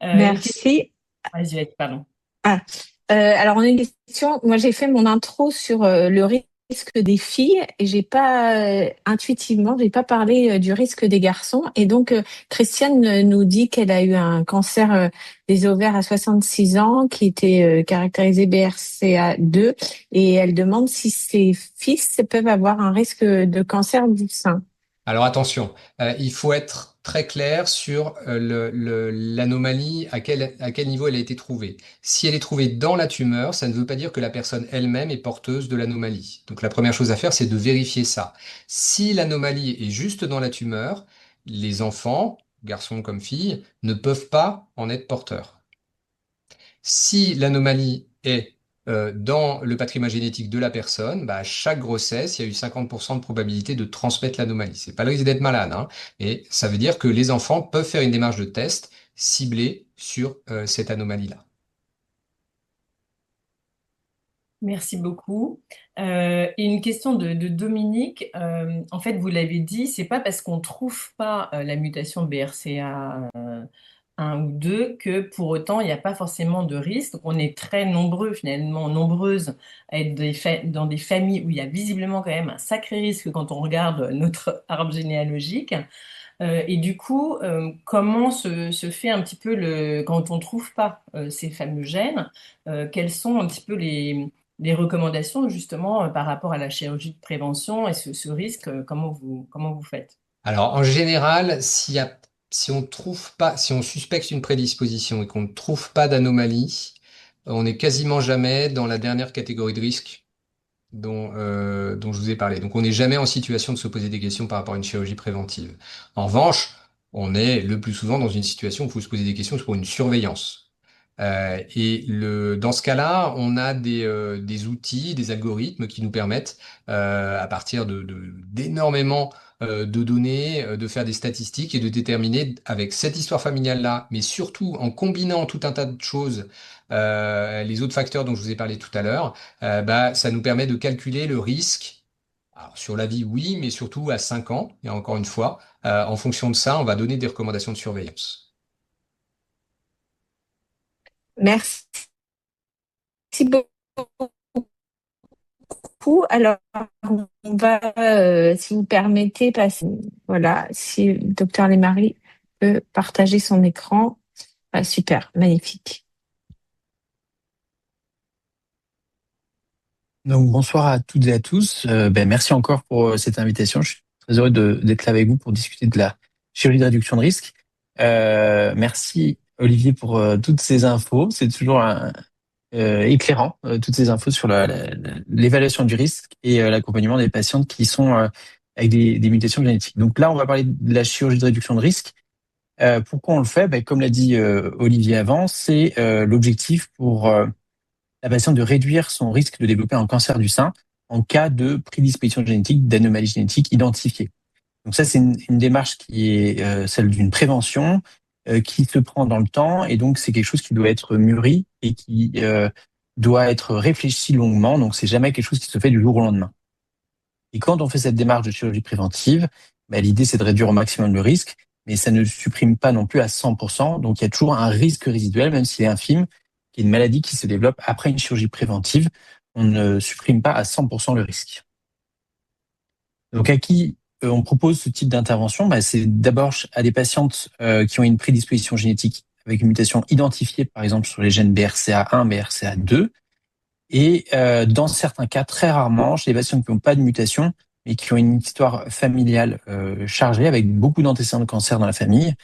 Une question. Merci. Vas-y, vas-y, pardon. Ah, alors on a une question. Moi, j'ai fait mon intro sur le risque des filles et j'ai pas intuitivement, j'ai pas parlé du risque des garçons. Et donc Christiane nous dit qu'elle a eu un cancer des ovaires à 66 ans qui était caractérisé BRCA2 et elle demande si ses fils peuvent avoir un risque de cancer du sein. Alors attention, il faut être très clair sur l'anomalie, à quel niveau elle a été trouvée. Si elle est trouvée dans la tumeur, ça ne veut pas dire que la personne elle-même est porteuse de l'anomalie. Donc la première chose à faire, c'est de vérifier ça. Si l'anomalie est juste dans la tumeur, les enfants, garçons comme filles, ne peuvent pas en être porteurs. Si l'anomalie est dans le patrimoine génétique de la personne, à chaque grossesse, il y a eu 50% de probabilité de transmettre l'anomalie. C'est pas le risque d'être malade, hein, mais ça veut dire que les enfants peuvent faire une démarche de test ciblée sur cette anomalie-là. Merci beaucoup. Et une question de Dominique. En fait, vous l'avez dit, c'est pas parce qu'on trouve pas la mutation BRCA 1 ou 2 que pour autant il n'y a pas forcément de risque. On est très nombreux, finalement, nombreuses à être dans des familles où il y a visiblement quand même un sacré risque quand on regarde notre arbre généalogique. Et du coup, comment se fait un petit peu quand on ne trouve pas ces fameux gènes, quelles sont un petit peu les recommandations justement par rapport à la chirurgie de prévention et ce risque, comment vous faites? Alors, en général, si on trouve pas, si on suspecte une prédisposition et qu'on ne trouve pas d'anomalie, on n'est quasiment jamais dans la dernière catégorie de risque dont je vous ai parlé. Donc, on n'est jamais en situation de se poser des questions par rapport à une chirurgie préventive. En revanche, on est le plus souvent dans une situation où il faut se poser des questions pour une surveillance. Dans ce cas-là, on a des outils, des algorithmes qui nous permettent, à partir d'énormément de données, de faire des statistiques et de déterminer avec cette histoire familiale-là, mais surtout en combinant tout un tas de choses, les autres facteurs dont je vous ai parlé tout à l'heure, ça nous permet de calculer le risque. Alors, sur la vie, oui, mais surtout à 5 ans, et encore une fois, en fonction de ça, on va donner des recommandations de surveillance. Merci beaucoup. Alors, on va, si vous permettez, passer. Voilà, si le docteur Lemarie peut partager son écran. Ah, super, magnifique. Donc, bonsoir à toutes et à tous. Merci encore pour cette invitation. Je suis très heureux d'être là avec vous pour discuter de la chirurgie de réduction de risque. Merci Olivier pour toutes ces infos. C'est toujours éclairant, toutes ces infos sur l'évaluation du risque et l'accompagnement des patientes qui sont avec des mutations génétiques. Donc là, on va parler de la chirurgie de réduction de risque. Pourquoi on le fait? Comme l'a dit Olivier avant, c'est l'objectif pour la patiente de réduire son risque de développer un cancer du sein en cas de prédisposition génétique, d'anomalie génétique identifiée. Donc ça, c'est une démarche qui est celle d'une prévention qui se prend dans le temps, et donc c'est quelque chose qui doit être mûri et qui doit être réfléchi longuement. Donc c'est jamais quelque chose qui se fait du jour au lendemain. Et quand on fait cette démarche de chirurgie préventive, l'idée c'est de réduire au maximum le risque, mais ça ne supprime pas non plus à 100%. Donc il y a toujours un risque résiduel, même s'il est infime, qui est une maladie qui se développe après une chirurgie préventive. On ne supprime pas à 100% le risque. Donc à qui on propose ce type d'intervention? C'est d'abord à des patientes qui ont une prédisposition génétique avec une mutation identifiée, par exemple sur les gènes BRCA1, BRCA2, et dans certains cas, très rarement, chez les patients qui n'ont pas de mutation, mais qui ont une histoire familiale chargée, avec beaucoup d'antécédents de cancer dans la famille.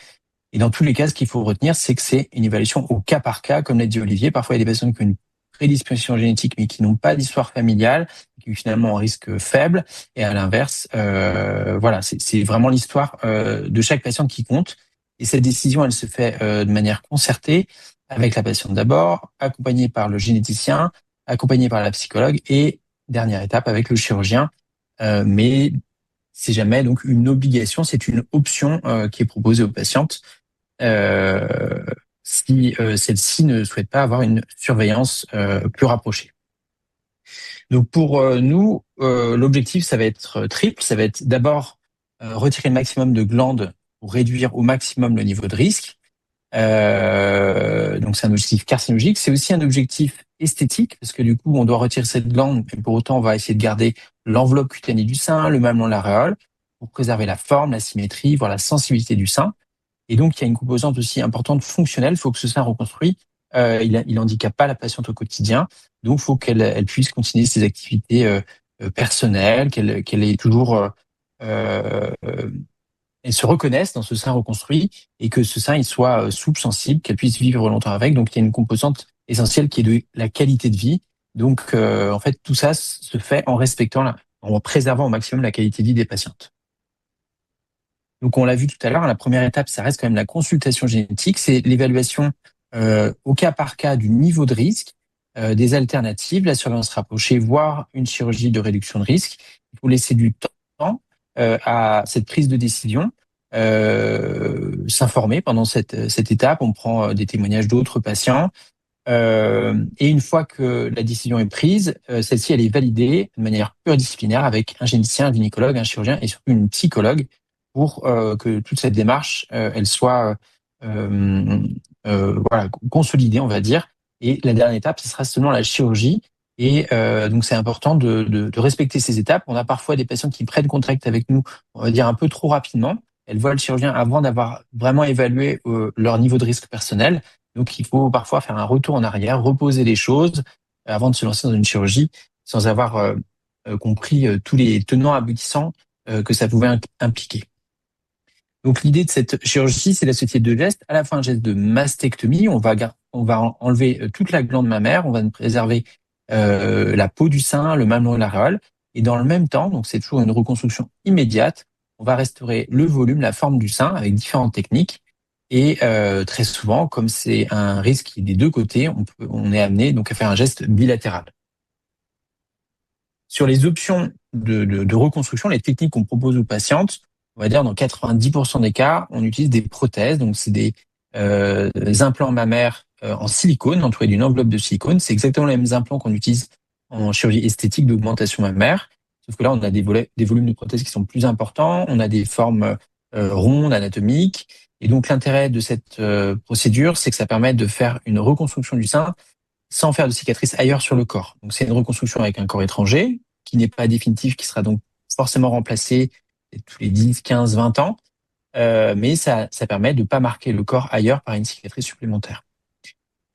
Et dans tous les cas, ce qu'il faut retenir, c'est que c'est une évaluation au cas par cas, comme l'a dit Olivier. Parfois, il y a des patients qui ont une prédisposition génétique, mais qui n'ont pas d'histoire familiale, qui ont finalement un risque faible. Et à l'inverse, voilà, c'est vraiment l'histoire de chaque patient qui compte. Et cette décision, elle se fait de manière concertée avec la patiente d'abord, accompagnée par le généticien, accompagnée par la psychologue et dernière étape avec le chirurgien. Mais c'est jamais donc une obligation, c'est une option qui est proposée aux patientes si celle-ci ne souhaite pas avoir une surveillance plus rapprochée. Donc pour nous, l'objectif, ça va être triple. Ça va être d'abord retirer le maximum de glandes pour réduire au maximum le niveau de risque. Donc c'est un objectif carcinologique. C'est aussi un objectif esthétique, parce que du coup, on doit retirer cette glande, mais pour autant, on va essayer de garder l'enveloppe cutanée du sein, le mamelon, l'aréole, pour préserver la forme, la symétrie, voire la sensibilité du sein. Et donc, il y a une composante aussi importante fonctionnelle. Il faut que ce sein reconstruit. Il handicape pas la patiente au quotidien. Donc, il faut qu'elle puisse continuer ses activités personnelles, qu'elle ait toujours elle se reconnaisse dans ce sein reconstruit, et que ce sein il soit souple, sensible, qu'elle puisse vivre longtemps avec. Donc, il y a une composante essentielle qui est de la qualité de vie. Donc, en fait, tout ça se fait en respectant, en préservant au maximum la qualité de vie des patientes. Donc, on l'a vu tout à l'heure, la première étape, ça reste quand même la consultation génétique. C'est l'évaluation au cas par cas du niveau de risque. des alternatives, la surveillance rapprochée, voire une chirurgie de réduction de risque. Il faut laisser du temps à cette prise de décision, s'informer pendant cette étape. On prend des témoignages d'autres patients. Et une fois que la décision est prise, celle-ci elle est validée de manière pluridisciplinaire avec un généticien, un gynécologue, un chirurgien et surtout une psychologue pour que toute cette démarche elle soit voilà, consolidée, on va dire. Et la dernière étape, ce sera seulement la chirurgie. Et donc c'est important de respecter ces étapes. On a parfois des patients qui prennent contact avec nous, on va dire un peu trop rapidement. Elles voient le chirurgien avant d'avoir vraiment évalué leur niveau de risque personnel. Donc, il faut parfois faire un retour en arrière, reposer les choses avant de se lancer dans une chirurgie sans avoir compris tous les tenants aboutissants que ça pouvait impliquer. Donc, l'idée de cette chirurgie, c'est d'associer deux gestes, à la fois un geste de mastectomie, on va enlever toute la glande mammaire, on va préserver la peau du sein, le mamelon et l'aréole, et dans le même temps, donc c'est toujours une reconstruction immédiate, on va restaurer le volume, la forme du sein avec différentes techniques. Et très souvent, comme c'est un risque des deux côtés, on est amené donc à faire un geste bilatéral. Sur les options de reconstruction, les techniques qu'on propose aux patientes, on va dire dans 90% des cas, on utilise des prothèses. Donc c'est des implants mammaires en silicone, entourés d'une enveloppe de silicone. C'est exactement les mêmes implants qu'on utilise en chirurgie esthétique d'augmentation mammaire. Sauf que là, on a des volumes de prothèses qui sont plus importants. On a des formes rondes, anatomiques. Et donc l'intérêt de cette procédure, c'est que ça permet de faire une reconstruction du sein sans faire de cicatrices ailleurs sur le corps. Donc c'est une reconstruction avec un corps étranger, qui n'est pas définitif, qui sera donc forcément remplacé tous les 10, 15, 20 ans. Mais ça permet de ne pas marquer le corps ailleurs par une cicatrice supplémentaire.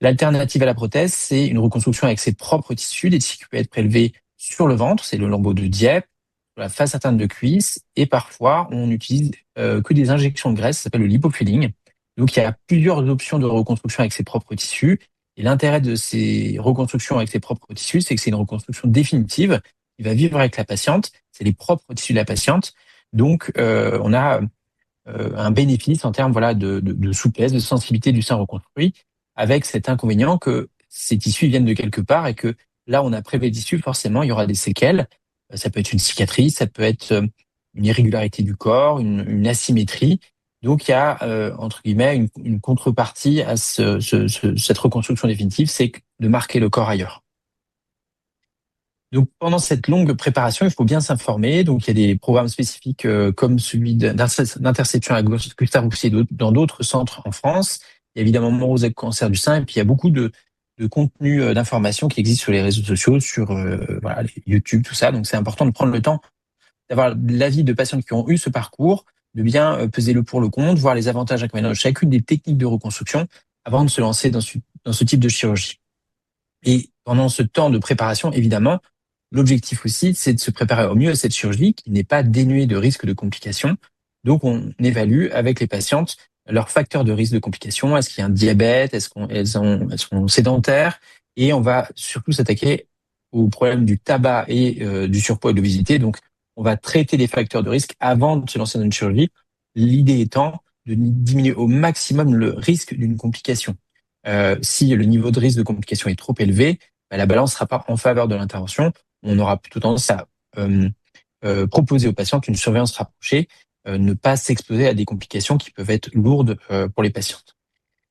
L'alternative à la prothèse, c'est une reconstruction avec ses propres tissus, des tissus qui peuvent être prélevés sur le ventre, c'est le lambeau de Dieppe, sur la face atteinte de cuisse, et parfois on n'utilise que des injections de graisse, ça s'appelle le lipofilling. Donc il y a plusieurs options de reconstruction avec ses propres tissus. Et l'intérêt de ces reconstructions avec ses propres tissus, c'est que c'est une reconstruction définitive qui va vivre avec la patiente. C'est les propres tissus de la patiente. Donc on a un bénéfice en termes de souplesse, de sensibilité du sein reconstruit, avec cet inconvénient que ces tissus viennent de quelque part et que là, on a prélevé des tissus, forcément, il y aura des séquelles. Ça peut être une cicatrice, ça peut être une irrégularité du corps, une asymétrie. Donc, il y a, entre guillemets, une contrepartie à cette reconstruction définitive, c'est de marquer le corps ailleurs. Donc, pendant cette longue préparation, il faut bien s'informer. Donc, il y a des programmes spécifiques comme celui d'interception à Gustave Roussy dans d'autres centres en France. Il y a évidemment Morosec Cancer du sein, et puis il y a beaucoup de contenu d'information qui existe sur les réseaux sociaux, sur YouTube, tout ça. Donc, c'est important de prendre le temps d'avoir l'avis de patients qui ont eu ce parcours, de bien peser le pour le contre, voir les avantages et inconvénients de chacune des techniques de reconstruction avant de se lancer dans ce type de chirurgie. Et pendant ce temps de préparation, évidemment, l'objectif aussi, c'est de se préparer au mieux à cette chirurgie qui n'est pas dénuée de risques de complications. Donc, on évalue avec les patientes leurs facteurs de risque de complications. Est-ce qu'il y a un diabète? Est-ce qu'elles sont sédentaires? Et on va surtout s'attaquer au problème du tabac et du surpoids et de l'obésité. Donc, on va traiter les facteurs de risque avant de se lancer dans une chirurgie. L'idée étant de diminuer au maximum le risque d'une complication. Si le niveau de risque de complication est trop élevé, la balance ne sera pas en faveur de l'intervention. On aura plutôt tendance à proposer aux patientes une surveillance rapprochée, ne pas s'exposer à des complications qui peuvent être lourdes pour les patientes.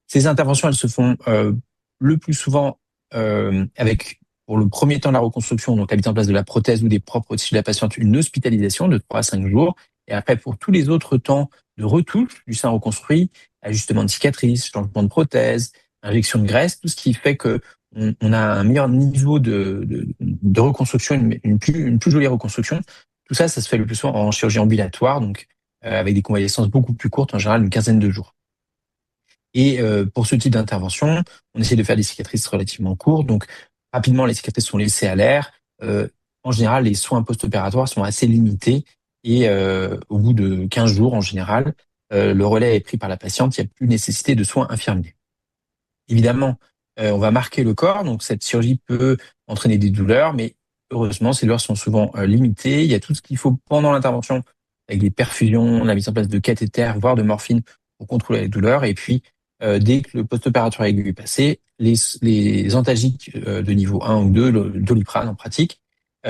Ces interventions, elles se font le plus souvent avec, pour le premier temps de la reconstruction, donc la mise en place de la prothèse ou des propres tissus de la patiente, une hospitalisation de 3 à 5 jours. Et après, pour tous les autres temps de retouche du sein reconstruit, ajustement de cicatrices, changement de prothèse, injection de graisse, tout ce qui fait que on a un meilleur niveau de reconstruction, une plus jolie reconstruction. Tout ça, ça se fait le plus souvent en chirurgie ambulatoire, donc avec des convalescences beaucoup plus courtes, en général une quinzaine de jours. Et pour ce type d'intervention, on essaie de faire des cicatrices relativement courtes, donc rapidement les cicatrices sont laissées à l'air. En général, les soins post-opératoires sont assez limités et au bout de 15 jours, en général, le relais est pris par la patiente, il n'y a plus nécessité de soins infirmiers. Évidemment, on va marquer le corps, donc cette chirurgie peut entraîner des douleurs, mais heureusement, ces douleurs sont souvent limitées. Il y a tout ce qu'il faut pendant l'intervention, avec les perfusions, la mise en place de cathéters, voire de morphine pour contrôler les douleurs. Et puis, dès que le post-opératoire aigu est passé, les antalgiques de niveau 1 ou 2, le Doliprane en pratique,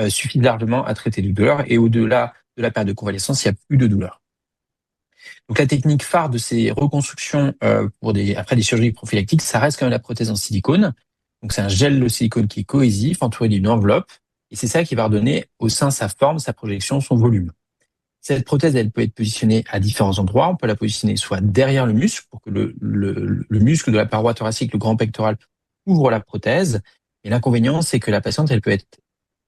suffisent largement à traiter les douleurs. Et au-delà de la période de convalescence, il n'y a plus de douleur. Donc la technique phare de ces reconstructions après des chirurgies prophylactiques, ça reste quand même la prothèse en silicone. Donc c'est un gel de silicone qui est cohésif, entouré d'une enveloppe, et c'est ça qui va redonner au sein sa forme, sa projection, son volume. Cette prothèse, elle peut être positionnée à différents endroits. On peut la positionner soit derrière le muscle, pour que le muscle de la paroi thoracique, le grand pectoral, ouvre la prothèse. Et l'inconvénient, c'est que la patiente, elle peut être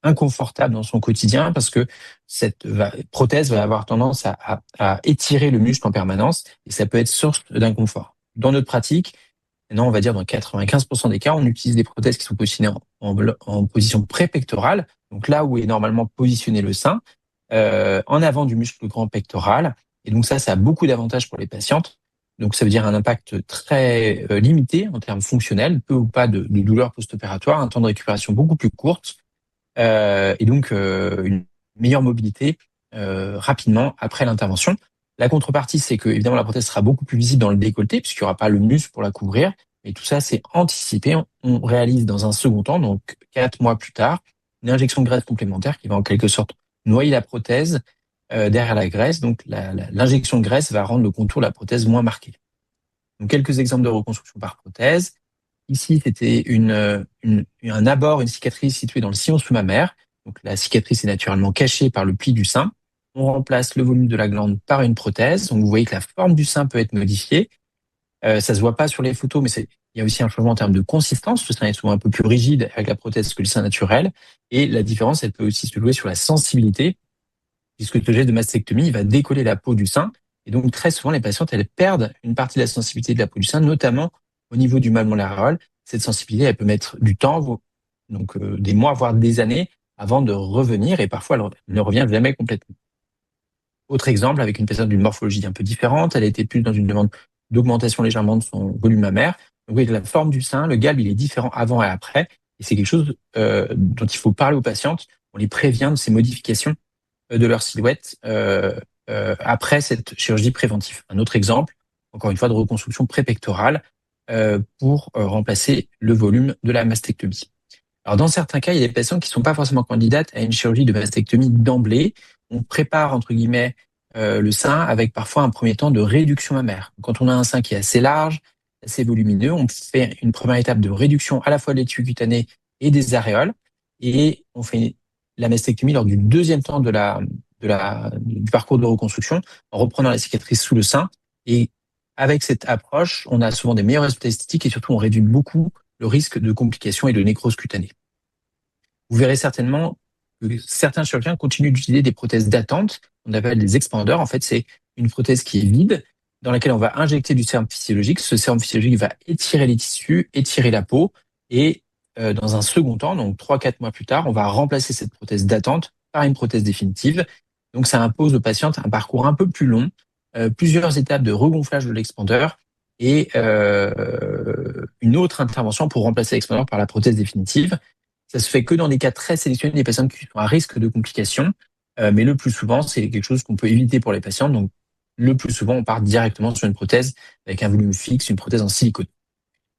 inconfortable dans son quotidien parce que cette prothèse va avoir tendance à étirer le muscle en permanence et ça peut être source d'inconfort. Dans notre pratique, maintenant, on va dire dans 95% des cas, on utilise des prothèses qui sont positionnées en position pré-pectorale, donc là où est normalement positionné le sein, en avant du muscle grand pectoral. Et donc ça a beaucoup d'avantages pour les patientes. Donc ça veut dire un impact très limité en termes fonctionnels, peu ou pas de douleur post-opératoire, un temps de récupération beaucoup plus courte, et donc une meilleure mobilité rapidement après l'intervention. La contrepartie, c'est que évidemment la prothèse sera beaucoup plus visible dans le décolleté puisqu'il n'y aura pas le muscle pour la couvrir. Et tout ça, c'est anticipé. On réalise dans un second temps, donc 4 mois plus tard, une injection de graisse complémentaire qui va en quelque sorte noyer la prothèse derrière la graisse. Donc l'injection de graisse va rendre le contour de la prothèse moins marqué. Donc quelques exemples de reconstruction par prothèse. Ici, c'était un abord, une cicatrice située dans le sillon sous-mammaire. Donc la cicatrice est naturellement cachée par le pli du sein. On remplace le volume de la glande par une prothèse. Donc vous voyez que la forme du sein peut être modifiée. Ça se voit pas sur les photos, mais il y a aussi un changement en termes de consistance. Le sein est souvent un peu plus rigide avec la prothèse que le sein naturel. Et la différence, elle peut aussi se jouer sur la sensibilité, puisque ce geste de mastectomie, il va décoller la peau du sein. Et donc, très souvent, les patientes, elles perdent une partie de la sensibilité de la peau du sein, notamment au niveau du mamelon latéral. Cette sensibilité, elle peut mettre du temps, donc des mois, voire des années, avant de revenir. Et parfois, elle ne revient jamais complètement. Autre exemple, avec une patiente d'une morphologie un peu différente, elle était plus dans une demande d'augmentation légèrement de son volume mammaire. Donc, vous voyez que la forme du sein, le galbe, il est différent avant et après. Et c'est quelque chose dont il faut parler aux patientes. On les prévient de ces modifications de leur silhouette après cette chirurgie préventive. Un autre exemple, encore une fois, de reconstruction prépectorale pour remplacer le volume de la mastectomie. Alors, dans certains cas, il y a des patients qui ne sont pas forcément candidates à une chirurgie de mastectomie d'emblée. On prépare, entre guillemets, le sein avec parfois un premier temps de réduction mammaire. Quand on a un sein qui est assez large, assez volumineux, on fait une première étape de réduction à la fois de l'étui cutané et des aréoles, et on fait la mastectomie lors du deuxième temps du parcours de reconstruction, en reprenant la cicatrice sous le sein. Et avec cette approche, on a souvent des meilleurs résultats esthétiques et surtout on réduit beaucoup le risque de complications et de nécrose cutanée. Vous verrez certainement que certains chirurgiens continuent d'utiliser des prothèses d'attente, on appelle des expandeurs. En fait, c'est une prothèse qui est vide, dans laquelle on va injecter du sérum physiologique. Ce sérum physiologique va étirer les tissus, étirer la peau, et dans un second temps, donc 3-4 mois plus tard, on va remplacer cette prothèse d'attente par une prothèse définitive. Donc ça impose aux patientes un parcours un peu plus long, plusieurs étapes de regonflage de l'expandeur et une autre intervention pour remplacer l'expandeur par la prothèse définitive. Ça se fait que dans des cas très sélectionnés, des patients qui sont à risque de complications, mais le plus souvent, c'est quelque chose qu'on peut éviter pour les patients. Donc, le plus souvent, on part directement sur une prothèse avec un volume fixe, une prothèse en silicone.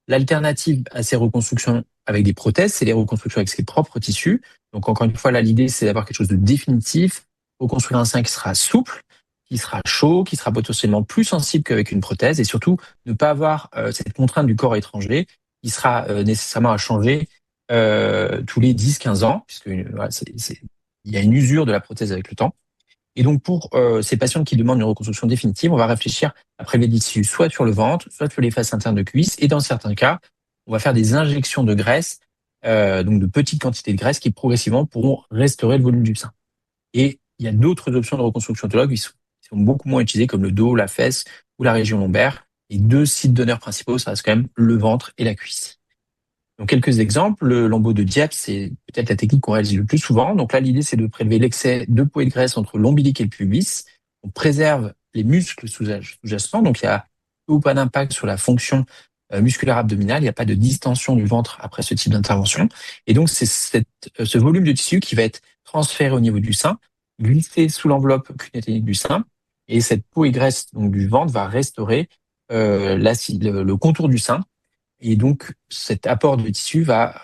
L'alternative à ces reconstructions avec des prothèses, c'est les reconstructions avec ses propres tissus. Donc, encore une fois, là, l'idée, c'est d'avoir quelque chose de définitif, reconstruire un sein qui sera souple, qui sera chaud, qui sera potentiellement plus sensible qu'avec une prothèse, et surtout, ne pas avoir cette contrainte du corps étranger qui sera nécessairement à changer tous les 10-15 ans, puisque il y a une usure de la prothèse avec le temps. Et donc, pour ces patients qui demandent une reconstruction définitive, on va réfléchir à prélever des tissus soit sur le ventre, soit sur les faces internes de cuisse. Et dans certains cas, on va faire des injections de graisse, donc de petites quantités de graisse qui progressivement pourront restaurer le volume du sein. Et il y a d'autres options de reconstruction autologue qui sont beaucoup moins utilisées, comme le dos, la fesse ou la région lombaire. Les deux sites donneurs principaux, ça reste quand même le ventre et la cuisse. Donc, quelques exemples. Le lambeau de Dieppe, c'est peut-être la technique qu'on réalise le plus souvent. Donc là, l'idée, c'est de prélever l'excès de peau et de graisse entre l'ombilic et le pubis. On préserve les muscles sous-jacents. Donc, il y a peu ou pas d'impact sur la fonction musculaire abdominale. Il n'y a pas de distension du ventre après ce type d'intervention. Et donc, c'est ce volume de tissu qui va être transféré au niveau du sein, glissé sous l'enveloppe cutanéenne du sein. Et cette peau et graisse donc, du ventre va restaurer le contour du sein. Et donc, cet apport de tissu va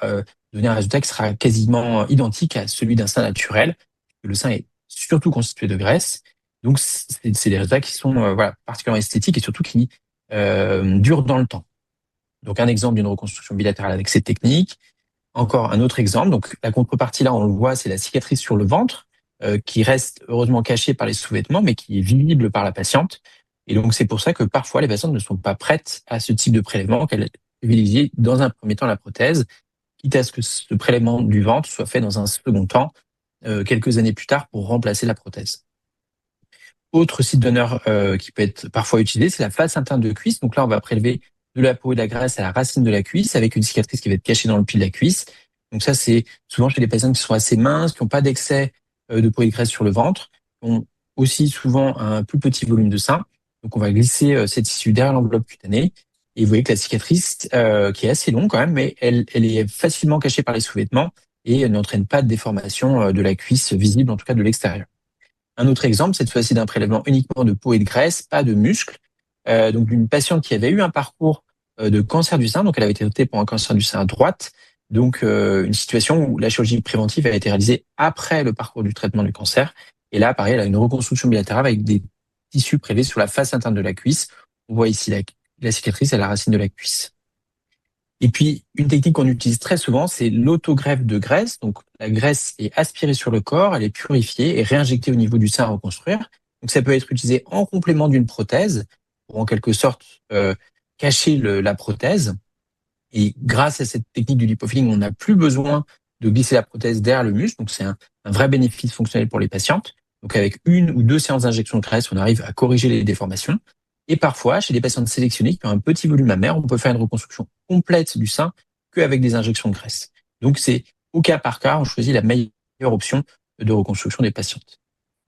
donner un résultat qui sera quasiment identique à celui d'un sein naturel. Le sein est surtout constitué de graisse. Donc, c'est des résultats qui sont voilà, particulièrement esthétiques et surtout qui durent dans le temps. Donc, un exemple d'une reconstruction bilatérale avec cette technique. Encore un autre exemple. Donc, la contrepartie, là, on le voit, c'est la cicatrice sur le ventre, qui reste heureusement cachée par les sous-vêtements, mais qui est visible par la patiente. Et donc, c'est pour ça que parfois, les patientes ne sont pas prêtes à ce type de prélèvement, qu'elles privilégient dans un premier temps la prothèse, quitte à ce que ce prélèvement du ventre soit fait dans un second temps, quelques années plus tard, pour remplacer la prothèse. Autre site d'honneur qui peut être parfois utilisé, c'est la face interne de cuisse. Donc là, on va prélever de la peau et de la graisse à la racine de la cuisse avec une cicatrice qui va être cachée dans le pli de la cuisse. Donc ça, c'est souvent chez les patients qui sont assez minces, qui n'ont pas d'excès de peau et de graisse sur le ventre, qui ont aussi souvent un plus petit volume de sein. Donc on va glisser ces tissus derrière l'enveloppe cutanée. Et vous voyez que la cicatrice, qui est assez longue quand même, mais elle est facilement cachée par les sous-vêtements et elle n'entraîne pas de déformation de la cuisse visible, en tout cas de l'extérieur. Un autre exemple, cette fois-ci d'un prélèvement uniquement de peau et de graisse, pas de muscles. Donc d'une patiente qui avait eu un parcours de cancer du sein, donc elle avait été traitée pour un cancer du sein à droite, donc une situation où la chirurgie préventive a été réalisée après le parcours du traitement du cancer. Et là, pareil, elle a une reconstruction bilatérale avec des tissus prélevés sur la face interne de la cuisse. On voit ici la cicatrice à la racine de la cuisse. Et puis, une technique qu'on utilise très souvent, c'est l'autogreffe de graisse. Donc, la graisse est aspirée sur le corps, elle est purifiée et réinjectée au niveau du sein à reconstruire. Donc, ça peut être utilisé en complément d'une prothèse pour en quelque sorte cacher la prothèse. Et grâce à cette technique du lipofilling, on n'a plus besoin de glisser la prothèse derrière le muscle. Donc, c'est un vrai bénéfice fonctionnel pour les patientes. Donc, avec 1 ou 2 séances d'injection de graisse, on arrive à corriger les déformations. Et parfois, chez des patientes sélectionnées qui ont un petit volume mammaire, on peut faire une reconstruction complète du sein qu'avec des injections de graisse. Donc, c'est au cas par cas, on choisit la meilleure option de reconstruction des patientes.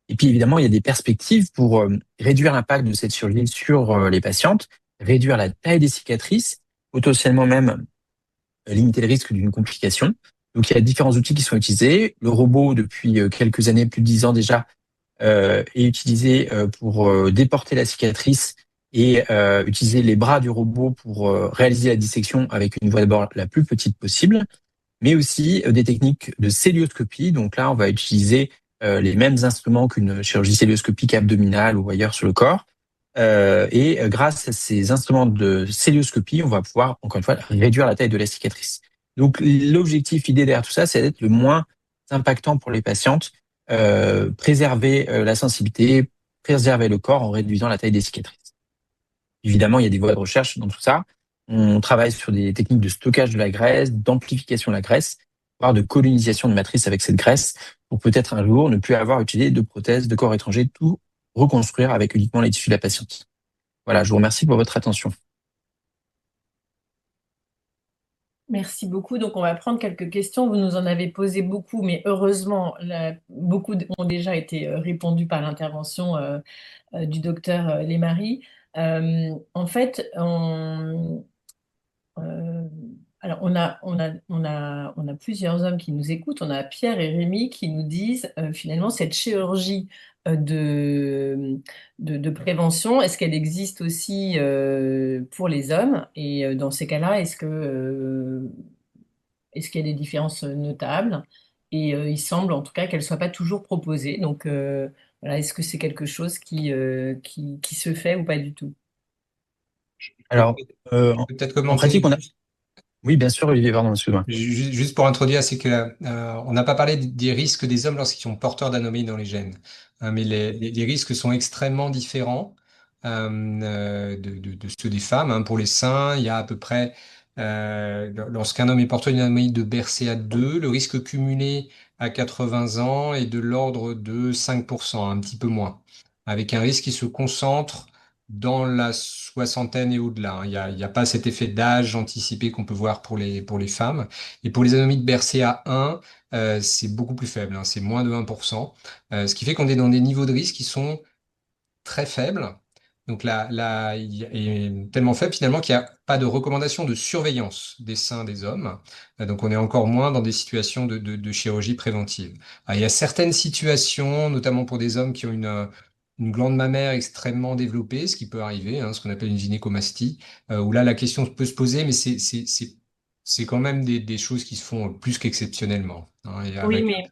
Et puis, évidemment, il y a des perspectives pour réduire l'impact de cette chirurgie sur les patientes, réduire la taille des cicatrices, potentiellement même limiter le risque d'une complication. Donc, il y a différents outils qui sont utilisés. Le robot, depuis quelques années, plus de 10 ans déjà, est utilisé pour déporter la cicatrice et utiliser les bras du robot pour réaliser la dissection avec une voie de bord la plus petite possible, mais aussi des techniques de célioscopie. Donc là, on va utiliser les mêmes instruments qu'une chirurgie célioscopique abdominale ou ailleurs sur le corps. Et grâce à ces instruments de célioscopie, on va pouvoir, encore une fois, réduire la taille de la cicatrice. Donc l'objectif, l'idée derrière tout ça, c'est d'être le moins impactant pour les patientes, préserver la sensibilité, préserver le corps en réduisant la taille des cicatrices. Évidemment, il y a des voies de recherche dans tout ça. On travaille sur des techniques de stockage de la graisse, d'amplification de la graisse, voire de colonisation de matrice avec cette graisse, pour peut-être un jour ne plus avoir utilisé de prothèses, de corps étrangers, tout reconstruire avec uniquement les tissus de la patiente. Voilà, je vous remercie pour votre attention. Merci beaucoup. Donc, on va prendre quelques questions. Vous nous en avez posé beaucoup, mais heureusement, beaucoup ont déjà été répondus par l'intervention du docteur Lemarie. En fait, alors on a plusieurs hommes qui nous écoutent. On a Pierre et Rémi qui nous disent finalement cette chirurgie de prévention, est-ce qu'elle existe aussi pour les hommes? Et dans ces cas-là, est-ce qu'il y a des différences notables? Et il semble en tout cas qu'elle ne soit pas toujours proposée. Donc voilà, est-ce que c'est quelque chose qui se fait ou pas du tout? Alors, Je peux peut-être en pratique, commenter. on a... Oui, bien sûr, Olivier, pardon, excuse-moi. Juste pour introduire, c'est que on n'a pas parlé des risques des hommes lorsqu'ils sont porteurs d'anomalies dans les gènes. Mais les risques sont extrêmement différents de ceux des femmes. Hein. Pour les seins, il y a à peu près, lorsqu'un homme est porteur d'une anomalie de BRCA2, le risque cumulé à 80 ans est de l'ordre de 5%, un petit peu moins, avec un risque qui se concentre dans la soixantaine et au-delà. Hein. Il y a pas cet effet d'âge anticipé qu'on peut voir pour les femmes. Et pour les anomalies de BRCA1, c'est beaucoup plus faible, hein, c'est moins de 1%. Ce qui fait qu'on est dans des niveaux de risque qui sont très faibles. Donc là, il est tellement faible finalement qu'il n'y a pas de recommandation de surveillance des seins des hommes. Donc on est encore moins dans des situations de chirurgie préventive. Il y a certaines situations, notamment pour des hommes qui ont une glande mammaire extrêmement développée, ce qui peut arriver, hein, ce qu'on appelle une gynécomastie, où là la question peut se poser, mais c'est quand même des choses qui se font plus qu'exceptionnellement, hein, et Oui, avec mais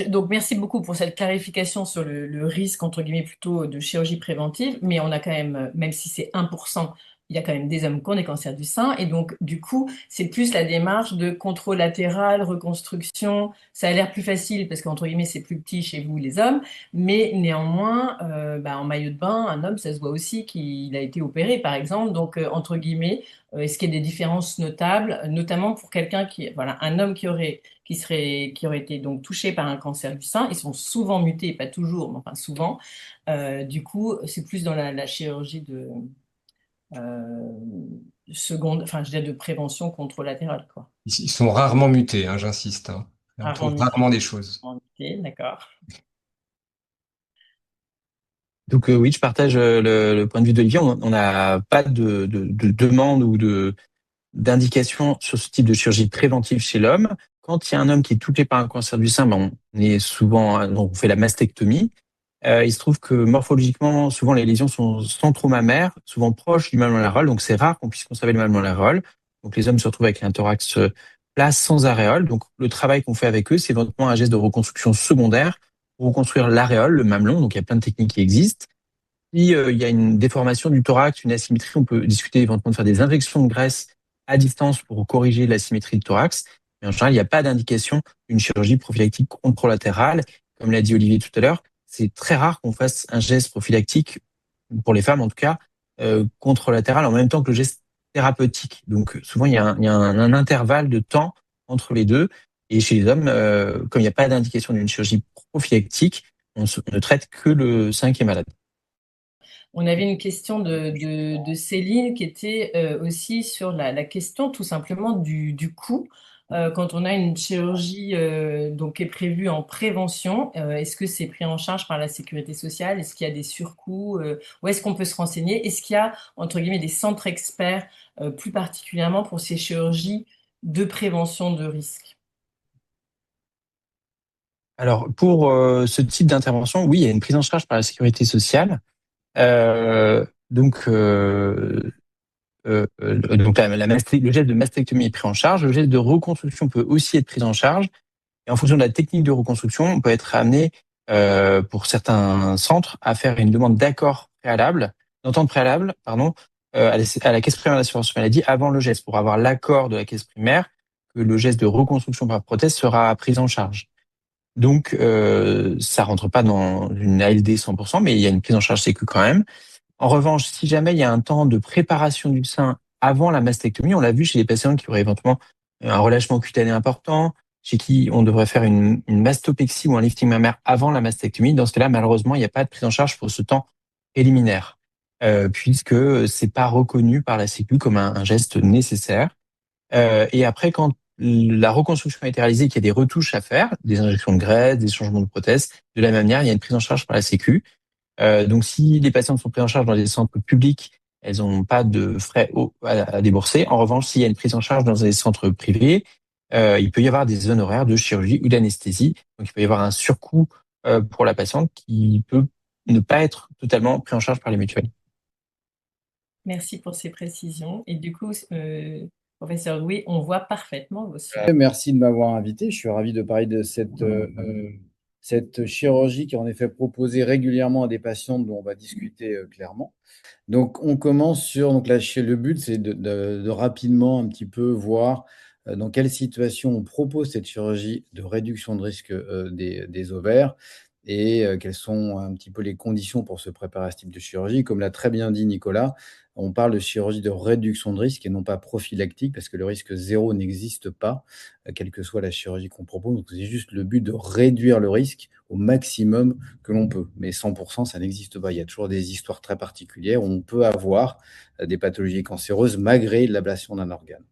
donc merci beaucoup pour cette clarification sur le risque, entre guillemets, plutôt de chirurgie préventive, mais on a quand même, même si c'est 1%, il y a quand même des hommes qui ont des cancers du sein, et donc du coup, c'est plus la démarche de contrôle latéral, reconstruction, ça a l'air plus facile parce qu'entre guillemets, c'est plus petit chez vous, les hommes, mais néanmoins, en maillot de bain, un homme, ça se voit aussi qu'il a été opéré, par exemple, donc entre guillemets, est-ce qu'il y a des différences notables, notamment pour quelqu'un voilà, un homme qui auraient été donc touchés par un cancer du sein. Ils sont souvent mutés, pas toujours, mais enfin souvent. Du coup, c'est plus dans la chirurgie euh, seconde, enfin je dirais de prévention contralatérale, quoi. ils sont rarement mutés, hein, j'insiste, hein. On Rarement trouve muté. rarement des choses. Rarement muté, d'accord. Donc oui, je partage le point de vue d'Olivier. On n'a pas de demande ou d'indication sur ce type de chirurgie préventive chez l'homme. Quand il y a un homme qui est touché par un cancer du sein, on est souvent, donc on fait la mastectomie. Il se trouve que morphologiquement, souvent les lésions sont centromammaires, souvent proches du mamelon latéral, donc c'est rare qu'on puisse conserver le mamelon latéral. Donc les hommes se retrouvent avec un thorax plat sans aréole. Donc le travail qu'on fait avec eux, c'est éventuellement un geste de reconstruction secondaire pour reconstruire l'aréole, le mamelon. Donc il y a plein de techniques qui existent. Si il y a une déformation du thorax, une asymétrie, on peut discuter éventuellement de faire des injections de graisse à distance pour corriger l'asymétrie du thorax. Mais en général, il n'y a pas d'indication d'une chirurgie prophylactique contralatérale. Comme l'a dit Olivier tout à l'heure, c'est très rare qu'on fasse un geste prophylactique, pour les femmes en tout cas, contralatéral en même temps que le geste thérapeutique. Donc souvent, il y a un intervalle de temps entre les deux. Et chez les hommes, comme il n'y a pas d'indication d'une chirurgie prophylactique, on ne traite que le sein qui est malade. On avait une question de Céline qui était aussi sur la question tout simplement du coût. Quand on a une chirurgie donc, qui est prévue en prévention, est-ce que c'est pris en charge par la sécurité sociale? Est-ce qu'il y a des surcoûts? Où est-ce qu'on peut se renseigner? Est-ce qu'il y a, entre guillemets, des centres experts plus particulièrement pour ces chirurgies de prévention de risques? Alors, pour ce type d'intervention, oui, il y a une prise en charge par la sécurité sociale. Donc, le geste de mastectomie est pris en charge. Le geste de reconstruction peut aussi être pris en charge. Et en fonction de la technique de reconstruction, on peut être amené, pour certains centres, à faire une demande d'entente préalable, pardon, à la caisse primaire d'assurance maladie avant le geste, pour avoir l'accord de la caisse primaire que le geste de reconstruction par prothèse sera pris en charge. Donc, ça rentre pas dans une ALD 100%, mais il y a une prise en charge sécu quand même. En revanche, si jamais il y a un temps de préparation du sein avant la mastectomie, on l'a vu chez les patients qui auraient éventuellement un relâchement cutané important, chez qui on devrait faire une mastopexie ou un lifting mammaire avant la mastectomie. Dans ce cas-là, malheureusement, il n'y a pas de prise en charge pour ce temps préliminaire, puisque c'est pas reconnu par la Sécu comme un geste nécessaire. Et après, quand la reconstruction a été réalisée, qu'il y a des retouches à faire, des injections de graisse, des changements de prothèses, de la même manière, il y a une prise en charge par la Sécu. Donc, si les patientes sont prises en charge dans des centres publics, elles n'ont pas de frais à débourser. En revanche, s'il y a une prise en charge dans des centres privés, il peut y avoir des honoraires de chirurgie ou d'anesthésie. Donc, il peut y avoir un surcoût pour la patiente qui peut ne pas être totalement pris en charge par les mutuelles. Merci pour ces précisions. Et du coup, professeur Louis, on voit parfaitement vos slides. Merci de m'avoir invité. Je suis ravi de parler de cette chirurgie qui est en effet proposée régulièrement à des patients dont on va discuter clairement. Donc, on commence sur le but, c'est de rapidement un petit peu voir dans quelle situation on propose cette chirurgie de réduction de risque des ovaires et quelles sont un petit peu les conditions pour se préparer à ce type de chirurgie. Comme l'a très bien dit Nicolas, on parle de chirurgie de réduction de risque et non pas prophylactique parce que le risque zéro n'existe pas, quelle que soit la chirurgie qu'on propose. Donc, c'est juste le but de réduire le risque au maximum que l'on peut. Mais 100%, ça n'existe pas. Il y a toujours des histoires très particulières où on peut avoir des pathologies cancéreuses malgré l'ablation d'un organe.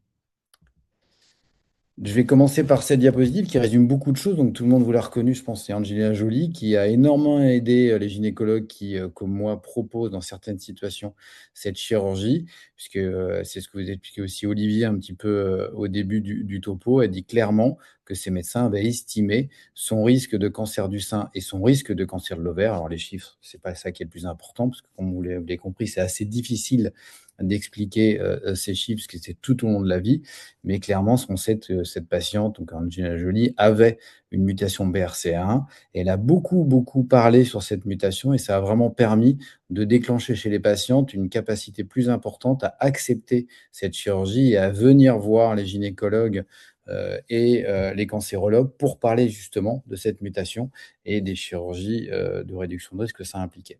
Je vais commencer par cette diapositive qui résume beaucoup de choses. Donc, tout le monde vous l'a reconnu, je pense, c'est Angelina Jolie qui a énormément aidé les gynécologues qui, comme moi, proposent dans certaines situations cette chirurgie, puisque c'est ce que vous expliquez aussi Olivier un petit peu au début du topo. Elle dit clairement que ces médecins avaient estimé son risque de cancer du sein et son risque de cancer de l'ovaire. Alors les chiffres, c'est pas ça qui est le plus important, parce que comme vous l'avez compris, c'est assez difficile d'expliquer ces chiffres, parce que c'est tout au long de la vie. Mais clairement, ce qu'on sait que cette patiente, donc Angelina Jolie, avait une mutation BRCA1. Et elle a beaucoup, beaucoup parlé sur cette mutation, et ça a vraiment permis de déclencher chez les patientes une capacité plus importante à accepter cette chirurgie et à venir voir les gynécologues et les cancérologues pour parler justement de cette mutation et des chirurgies de réduction de risque que ça impliquait.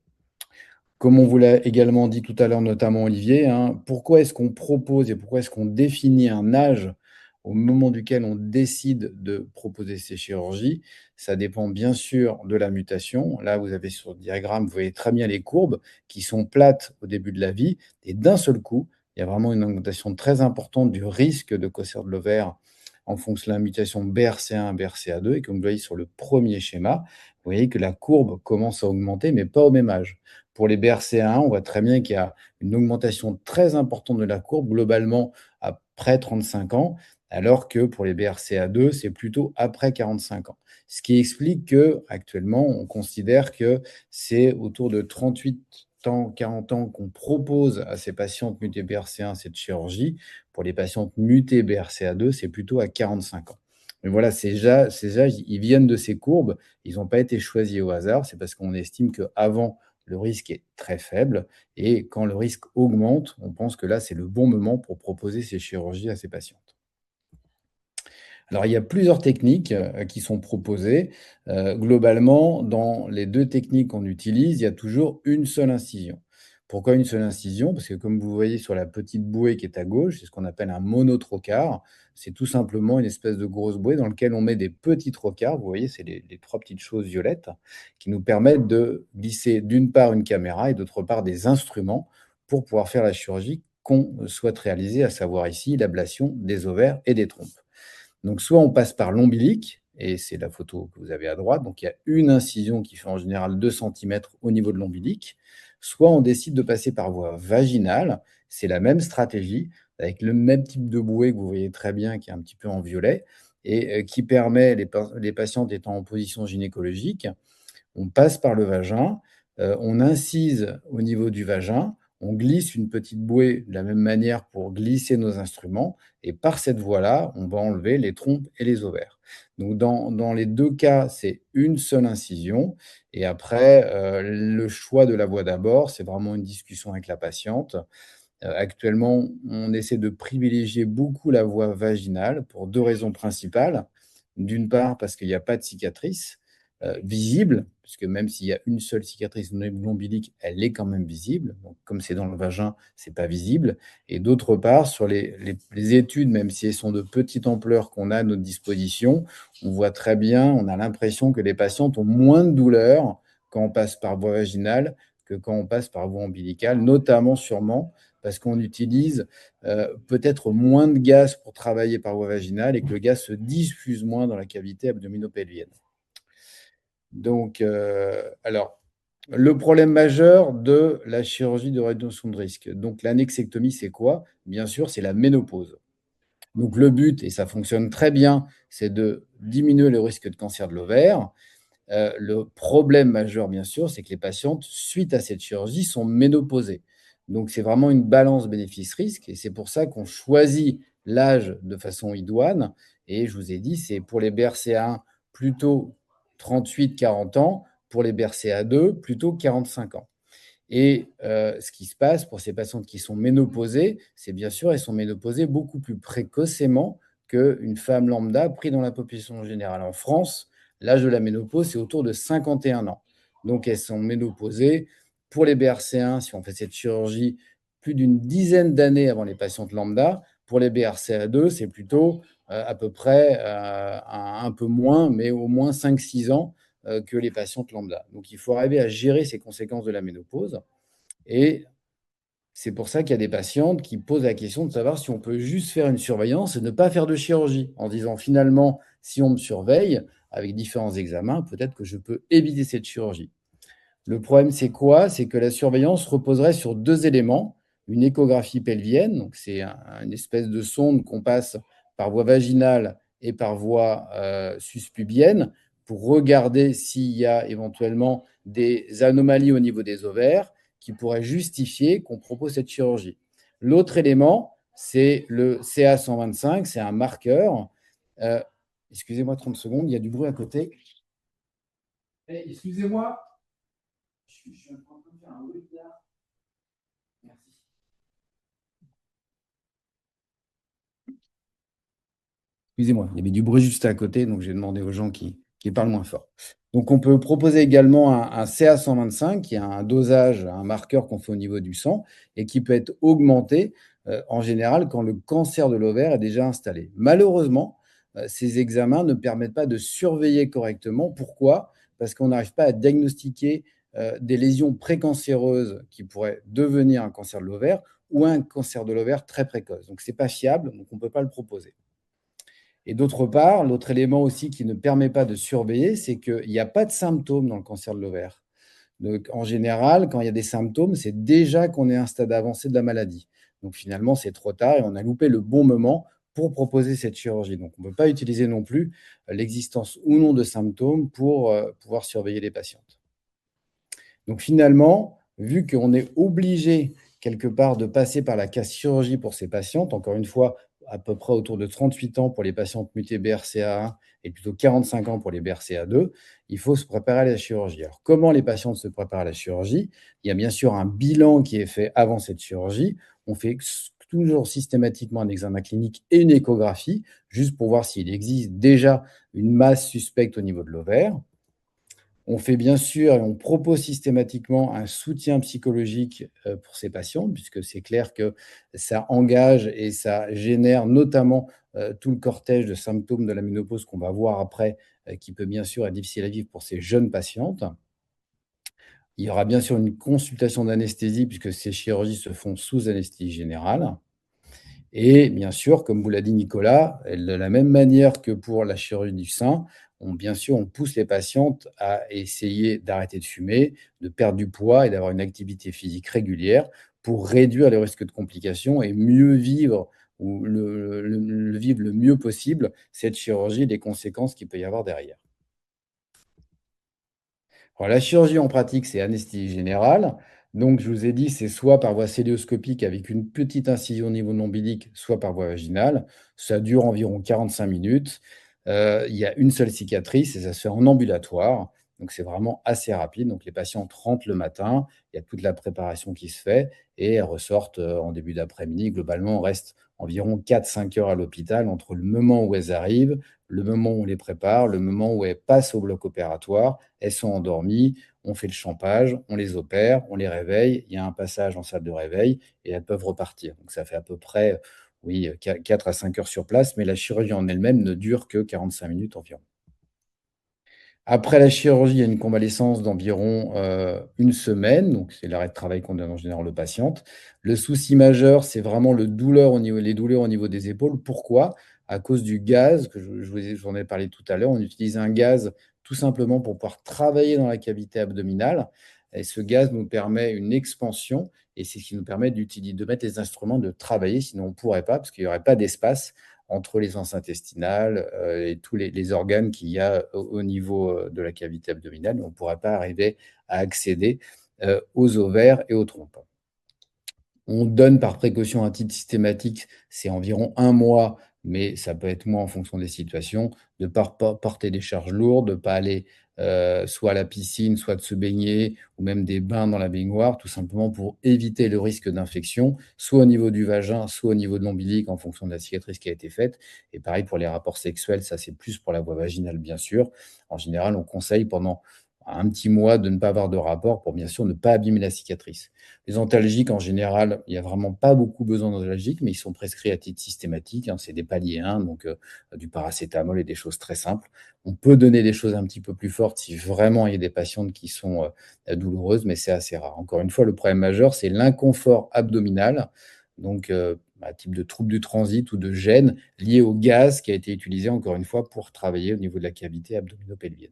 Comme on vous l'a également dit tout à l'heure, notamment Olivier, hein, pourquoi est-ce qu'on propose et pourquoi est-ce qu'on définit un âge au moment duquel on décide de proposer ces chirurgies? Ça dépend bien sûr de la mutation. Là, vous avez sur le diagramme, vous voyez très bien les courbes qui sont plates au début de la vie, et d'un seul coup, il y a vraiment une augmentation très importante du risque de cancer de l'ovaire en fonction de la mutation BRCA1, BRCA2. Et comme vous voyez sur le premier schéma, vous voyez que la courbe commence à augmenter, mais pas au même âge. Pour les BRCA1, on voit très bien qu'il y a une augmentation très importante de la courbe, globalement après 35 ans, alors que pour les BRCA2, c'est plutôt après 45 ans. Ce qui explique qu'actuellement, on considère que c'est autour de 38 ans, 40 ans qu'on propose à ces patientes mutées BRCA1 cette chirurgie. Pour les patientes mutées BRCA2, c'est plutôt à 45 ans. Mais voilà, ces âges, ils viennent de ces courbes. Ils n'ont pas été choisis au hasard. C'est parce qu'on estime qu'avant, le risque est très faible. Et quand le risque augmente, on pense que là, c'est le bon moment pour proposer ces chirurgies à ces patientes. Alors, il y a plusieurs techniques qui sont proposées. Globalement, dans les deux techniques qu'on utilise, il y a toujours une seule incision. Pourquoi une seule incision? Parce que comme vous voyez sur la petite bouée qui est à gauche, c'est ce qu'on appelle un monotrocar. C'est tout simplement une espèce de grosse bouée dans laquelle on met des petits trocars. Vous voyez, c'est les trois petites choses violettes qui nous permettent de glisser d'une part une caméra et d'autre part des instruments pour pouvoir faire la chirurgie qu'on souhaite réaliser, à savoir ici l'ablation des ovaires et des trompes. Donc, soit on passe par l'ombilic, et c'est la photo que vous avez à droite, donc il y a une incision qui fait en général 2 cm au niveau de l'ombilic, soit on décide de passer par voie vaginale, c'est la même stratégie, avec le même type de bouée que vous voyez très bien, qui est un petit peu en violet, et qui permet, les patientes étant en position gynécologique, on passe par le vagin, on incise au niveau du vagin, on glisse une petite bouée de la même manière pour glisser nos instruments, et par cette voie-là, on va enlever les trompes et les ovaires. Donc dans les deux cas, c'est une seule incision, et après, le choix de la voie d'abord, c'est vraiment une discussion avec la patiente. Actuellement, on essaie de privilégier beaucoup la voie vaginale pour deux raisons principales. D'une part, parce qu'il n'y a pas de cicatrice visible, puisque même s'il y a une seule cicatrice au niveau de l'ombilic, elle est quand même visible. Donc, comme c'est dans le vagin, c'est pas visible. Et d'autre part, sur les études, même si elles sont de petite ampleur qu'on a à notre disposition, on voit très bien, on a l'impression que les patientes ont moins de douleur quand on passe par voie vaginale que quand on passe par voie ombilicale, notamment sûrement parce qu'on utilise peut-être moins de gaz pour travailler par voie vaginale et que le gaz se diffuse moins dans la cavité abdominopelvienne. Donc, alors, le problème majeur de la chirurgie de réduction de risque. Donc, l'annexectomie, c'est quoi? Bien sûr, c'est la ménopause. Donc, le but, et ça fonctionne très bien, c'est de diminuer le risque de cancer de l'ovaire. Le problème majeur, bien sûr, c'est que les patientes, suite à cette chirurgie, sont ménopausées. Donc, c'est vraiment une balance bénéfice-risque, et c'est pour ça qu'on choisit l'âge de façon idoine. Et je vous ai dit, c'est pour les BRCA1 plutôt 38-40 ans, pour les BRCA2 plutôt 45 ans. Et ce qui se passe pour ces patientes qui sont ménopausées, c'est bien sûr, elles sont ménopausées beaucoup plus précocement qu'une femme lambda prise dans la population générale. En France, l'âge de la ménopause, c'est autour de 51 ans. Donc, elles sont ménopausées. Pour les BRCA1, si on fait cette chirurgie, plus d'une dizaine d'années avant les patientes lambda. Pour les BRCA2, c'est plutôt à peu près un peu moins, mais au moins 5-6 ans que les patientes lambda. Donc, il faut arriver à gérer ces conséquences de la ménopause. Et c'est pour ça qu'il y a des patientes qui posent la question de savoir si on peut juste faire une surveillance et ne pas faire de chirurgie, en disant finalement, si on me surveille avec différents examens, peut-être que je peux éviter cette chirurgie. Le problème, c'est quoi? C'est que la surveillance reposerait sur deux éléments. Une échographie pelvienne, donc c'est une espèce de sonde qu'on passe par voie vaginale et par voie suspubienne pour regarder s'il y a éventuellement des anomalies au niveau des ovaires qui pourraient justifier qu'on propose cette chirurgie. L'autre élément, c'est le CA125, c'est un marqueur. Excusez-moi 30 secondes, il y a du bruit à côté. Excusez-moi. Je suis en train de faire un webinaire. Merci. Excusez-moi, il y avait du bruit juste à côté, donc j'ai demandé aux gens qui parlent moins fort. Donc, on peut proposer également un CA125, qui a un dosage, un marqueur qu'on fait au niveau du sang et qui peut être augmenté en général quand le cancer de l'ovaire est déjà installé. Malheureusement, ces examens ne permettent pas de surveiller correctement. Pourquoi? Parce qu'on n'arrive pas à diagnostiquer des lésions précancéreuses qui pourraient devenir un cancer de l'ovaire ou un cancer de l'ovaire très précoce. Donc, ce n'est pas fiable, donc on ne peut pas le proposer. Et d'autre part, l'autre élément aussi qui ne permet pas de surveiller, c'est qu'il n'y a pas de symptômes dans le cancer de l'ovaire. Donc, en général, quand il y a des symptômes, c'est déjà qu'on est à un stade avancé de la maladie. Donc, finalement, c'est trop tard et on a loupé le bon moment pour proposer cette chirurgie. Donc, on ne peut pas utiliser non plus l'existence ou non de symptômes pour pouvoir surveiller les patientes. Donc, finalement, vu qu'on est obligé quelque part de passer par la case chirurgie pour ces patientes, encore une fois, à peu près autour de 38 ans pour les patientes mutées BRCA1 et plutôt 45 ans pour les BRCA2, il faut se préparer à la chirurgie. Alors, comment les patientes se préparent à la chirurgie? Il y a bien sûr un bilan qui est fait avant cette chirurgie. On fait toujours systématiquement un examen clinique et une échographie, juste pour voir s'il existe déjà une masse suspecte au niveau de l'ovaire. On fait bien sûr et on propose systématiquement un soutien psychologique pour ces patientes, puisque c'est clair que ça engage et ça génère notamment tout le cortège de symptômes de la ménopause qu'on va voir après, qui peut bien sûr être difficile à vivre pour ces jeunes patientes. Il y aura bien sûr une consultation d'anesthésie, puisque ces chirurgies se font sous anesthésie générale. Et bien sûr, comme vous l'a dit Nicolas, de la même manière que pour la chirurgie du sein, bien sûr, on pousse les patientes à essayer d'arrêter de fumer, de perdre du poids et d'avoir une activité physique régulière pour réduire les risques de complications et mieux vivre ou le vivre le mieux possible cette chirurgie et les conséquences qu'il peut y avoir derrière. Alors, la chirurgie en pratique, c'est anesthésie générale. Donc, je vous ai dit, c'est soit par voie cœlioscopique avec une petite incision au niveau de l'ombilique, soit par voie vaginale. Ça dure environ 45 minutes. Il y a une seule cicatrice et ça se fait en ambulatoire. Donc, c'est vraiment assez rapide. Donc, les patientes rentrent le matin, il y a toute la préparation qui se fait et elles ressortent en début d'après-midi. Globalement, on reste environ 4-5 heures à l'hôpital entre le moment où elles arrivent, le moment où on les prépare, le moment où elles passent au bloc opératoire. Elles sont endormies, on fait le champage, on les opère, on les réveille, il y a un passage en salle de réveil et elles peuvent repartir. Donc ça fait à peu près, oui, 4 à 5 heures sur place, mais la chirurgie en elle-même ne dure que 45 minutes environ. Après la chirurgie, il y a une convalescence d'environ une semaine, donc c'est l'arrêt de travail qu'on donne en général aux patientes. Le souci majeur, c'est vraiment les douleurs au niveau des épaules. Pourquoi? À cause du gaz, que j'en ai parlé tout à l'heure. On utilise un gaz tout simplement pour pouvoir travailler dans la cavité abdominale. Et ce gaz nous permet une expansion et c'est ce qui nous permet de mettre les instruments, de travailler. Sinon, on ne pourrait pas parce qu'il n'y aurait pas d'espace entre les anses intestinales et tous les organes qu'il y a au niveau de la cavité abdominale. On ne pourrait pas arriver à accéder aux ovaires et aux trompes. On donne par précaution un titre systématique, c'est environ 1 mois, mais ça peut être moins en fonction des situations, de ne pas porter des charges lourdes, de ne pas aller soit à la piscine, soit de se baigner, ou même des bains dans la baignoire, tout simplement pour éviter le risque d'infection, soit au niveau du vagin, soit au niveau de l'ombilic, en fonction de la cicatrice qui a été faite. Et pareil pour les rapports sexuels, ça c'est plus pour la voie vaginale, bien sûr. En général, on conseille pendant un petit mois de ne pas avoir de rapport pour bien sûr ne pas abîmer la cicatrice. Les antalgiques, en général, il n'y a vraiment pas beaucoup besoin d'antalgiques, mais ils sont prescrits à titre systématique. C'est des paliers 1, donc du paracétamol et des choses très simples. On peut donner des choses un petit peu plus fortes si vraiment il y a des patientes qui sont douloureuses, mais c'est assez rare. Encore une fois, le problème majeur, c'est l'inconfort abdominal, donc type de trouble du transit ou de gêne lié au gaz qui a été utilisé, encore une fois, pour travailler au niveau de la cavité abdominopelvienne.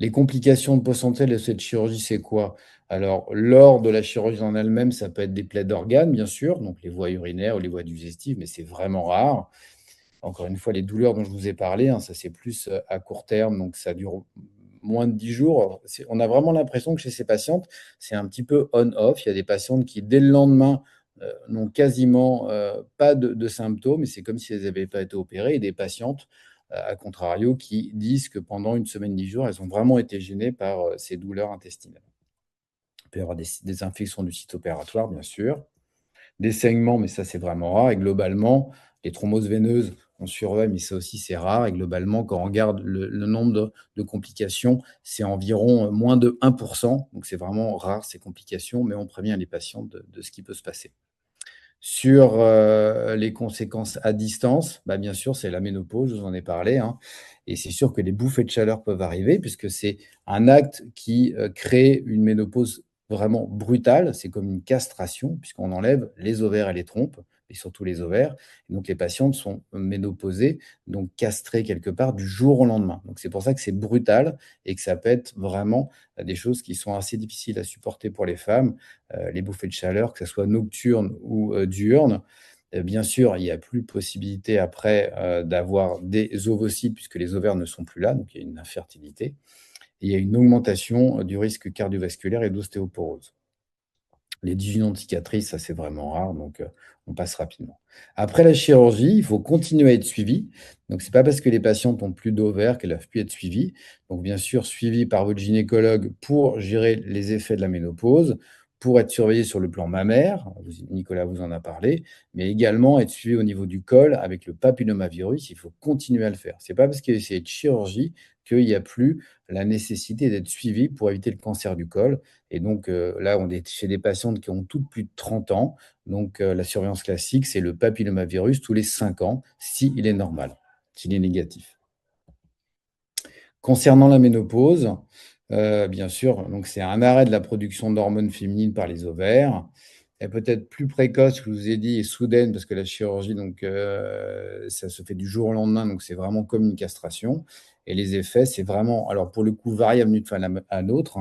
Les complications de post-santé de cette chirurgie, c'est quoi? Alors, lors de la chirurgie en elle-même, ça peut être des plaies d'organes, bien sûr, donc les voies urinaires ou les voies digestives, mais c'est vraiment rare. Encore une fois, les douleurs dont je vous ai parlé, ça c'est plus à court terme, donc ça dure moins de 10 jours. On a vraiment l'impression que chez ces patientes, c'est un petit peu on-off. Il y a des patientes qui, dès le lendemain, n'ont quasiment pas de symptômes, et c'est comme si elles n'avaient pas été opérées, et des patientes, à contrario, qui disent que pendant une semaine, 10 jours, elles ont vraiment été gênées par ces douleurs intestinales. Il peut y avoir des infections du site opératoire, bien sûr, des saignements, mais ça, c'est vraiment rare. Et globalement, les thromboses veineuses, on surveille, mais ça aussi, c'est rare. Et globalement, quand on regarde le nombre de complications, c'est environ moins de 1%. Donc, c'est vraiment rare, ces complications, mais on prévient les patients de ce qui peut se passer. Sur les conséquences à distance, bien sûr, c'est la ménopause, je vous en ai parlé. Et c'est sûr que les bouffées de chaleur peuvent arriver, puisque c'est un acte qui crée une ménopause vraiment brutale. C'est comme une castration, puisqu'on enlève les ovaires et les trompes, et surtout les ovaires. Et donc les patientes sont ménopausées, donc castrées quelque part du jour au lendemain. Donc c'est pour ça que c'est brutal et que ça peut être vraiment des choses qui sont assez difficiles à supporter pour les femmes. Les bouffées de chaleur, que ce soit nocturnes ou diurnes. Bien sûr, il n'y a plus possibilité après d'avoir des ovocytes puisque les ovaires ne sont plus là, donc il y a une infertilité. Et il y a une augmentation du risque cardiovasculaire et d'ostéoporose. Les 18 ans de cicatrices, ça c'est vraiment rare, donc on passe rapidement. Après la chirurgie, il faut continuer à être suivi. Donc, ce n'est pas parce que les patientes n'ont plus d'ovaires qu'elles ne doivent plus être suivies. Donc, bien sûr, suivi par votre gynécologue pour gérer les effets de la ménopause, pour être surveillé sur le plan mammaire, Nicolas vous en a parlé, mais également être suivi au niveau du col avec le papillomavirus. Il faut continuer à le faire. Ce n'est pas parce qu'il y a essayé de chirurgie qu'il n'y a plus la nécessité d'être suivi pour éviter le cancer du col. Et donc là, on est chez des patientes qui ont toutes plus de 30 ans. Donc la surveillance classique, c'est le papillomavirus tous les 5 ans, s'il est normal, s'il est négatif. Concernant la ménopause, bien sûr, donc c'est un arrêt de la production d'hormones féminines par les ovaires. Elle peut être plus précoce, je vous ai dit, et soudaine, parce que la chirurgie, donc, ça se fait du jour au lendemain, donc c'est vraiment comme une castration. Et les effets, c'est vraiment, alors pour le coup, variable d'une femme à l'autre.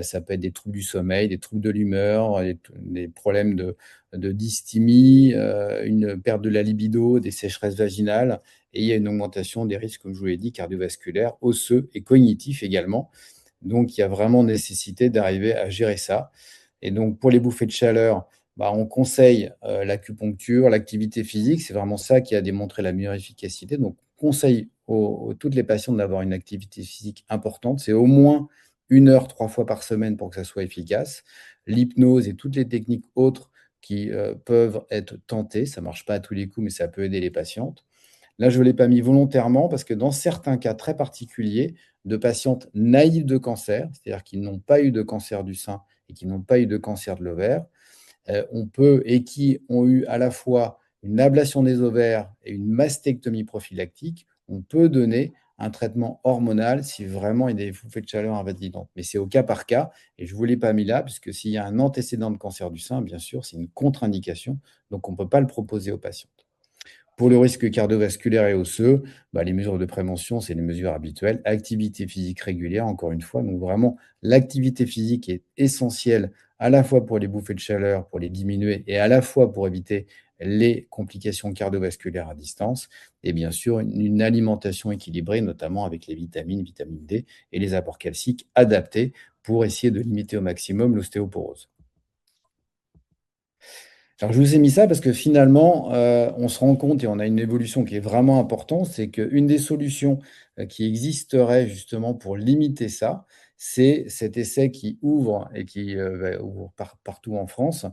Ça peut être des troubles du sommeil, des troubles de l'humeur, des problèmes de dysthymie, une perte de la libido, des sécheresses vaginales. Et il y a une augmentation des risques, comme je vous l'ai dit, cardiovasculaires, osseux et cognitifs également. Donc, il y a vraiment nécessité d'arriver à gérer ça. Et donc, pour les bouffées de chaleur, on conseille l'acupuncture, l'activité physique. C'est vraiment ça qui a démontré la meilleure efficacité. Donc, on conseille toutes les patientes d'avoir une activité physique importante. C'est au moins 1 heure 3 fois par semaine pour que ça soit efficace. L'hypnose et toutes les techniques autres qui peuvent être tentées. Ça ne marche pas à tous les coups, mais ça peut aider les patientes. Là, je ne l'ai pas mis volontairement parce que dans certains cas très particuliers de patientes naïves de cancer, c'est-à-dire qui n'ont pas eu de cancer du sein et qui n'ont pas eu de cancer de l'ovaire, on peut, et qui ont eu à la fois une ablation des ovaires et une mastectomie prophylactique, on peut donner un traitement hormonal si vraiment il y a des bouffées de chaleur invalidantes. Mais c'est au cas par cas, et je ne vous l'ai pas mis là, puisque s'il y a un antécédent de cancer du sein, bien sûr, c'est une contre-indication, donc on ne peut pas le proposer aux patientes. Pour le risque cardiovasculaire et osseux, les mesures de prévention, c'est les mesures habituelles. Activité physique régulière, encore une fois. Donc vraiment, l'activité physique est essentielle à la fois pour les bouffées de chaleur, pour les diminuer, et à la fois pour éviter les complications cardiovasculaires à distance. Et bien sûr, une alimentation équilibrée, notamment avec les vitamines, vitamine D et les apports calciques adaptés pour essayer de limiter au maximum l'ostéoporose. Alors, je vous ai mis ça parce que finalement, on se rend compte et on a une évolution qui est vraiment importante, c'est qu'une des solutions qui existerait justement pour limiter ça, c'est cet essai qui ouvre et qui ouvre partout en France.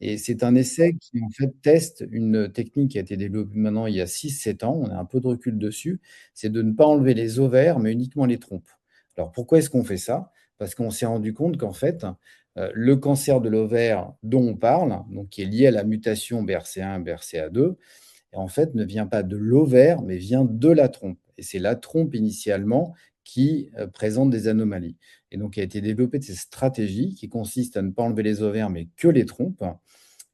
Et c'est un essai qui en fait teste une technique qui a été développée maintenant il y a 6-7 ans, on a un peu de recul dessus, c'est de ne pas enlever les ovaires, mais uniquement les trompes. Alors pourquoi est-ce qu'on fait ça? Parce qu'on s'est rendu compte qu'en fait, le cancer de l'ovaire dont on parle, donc qui est lié à la mutation BRCA1, BRCA2, en fait, ne vient pas de l'ovaire, mais vient de la trompe. Et c'est la trompe initialement qui présente des anomalies. Et donc, il a été développée cette stratégie qui consiste à ne pas enlever les ovaires, mais que les trompes.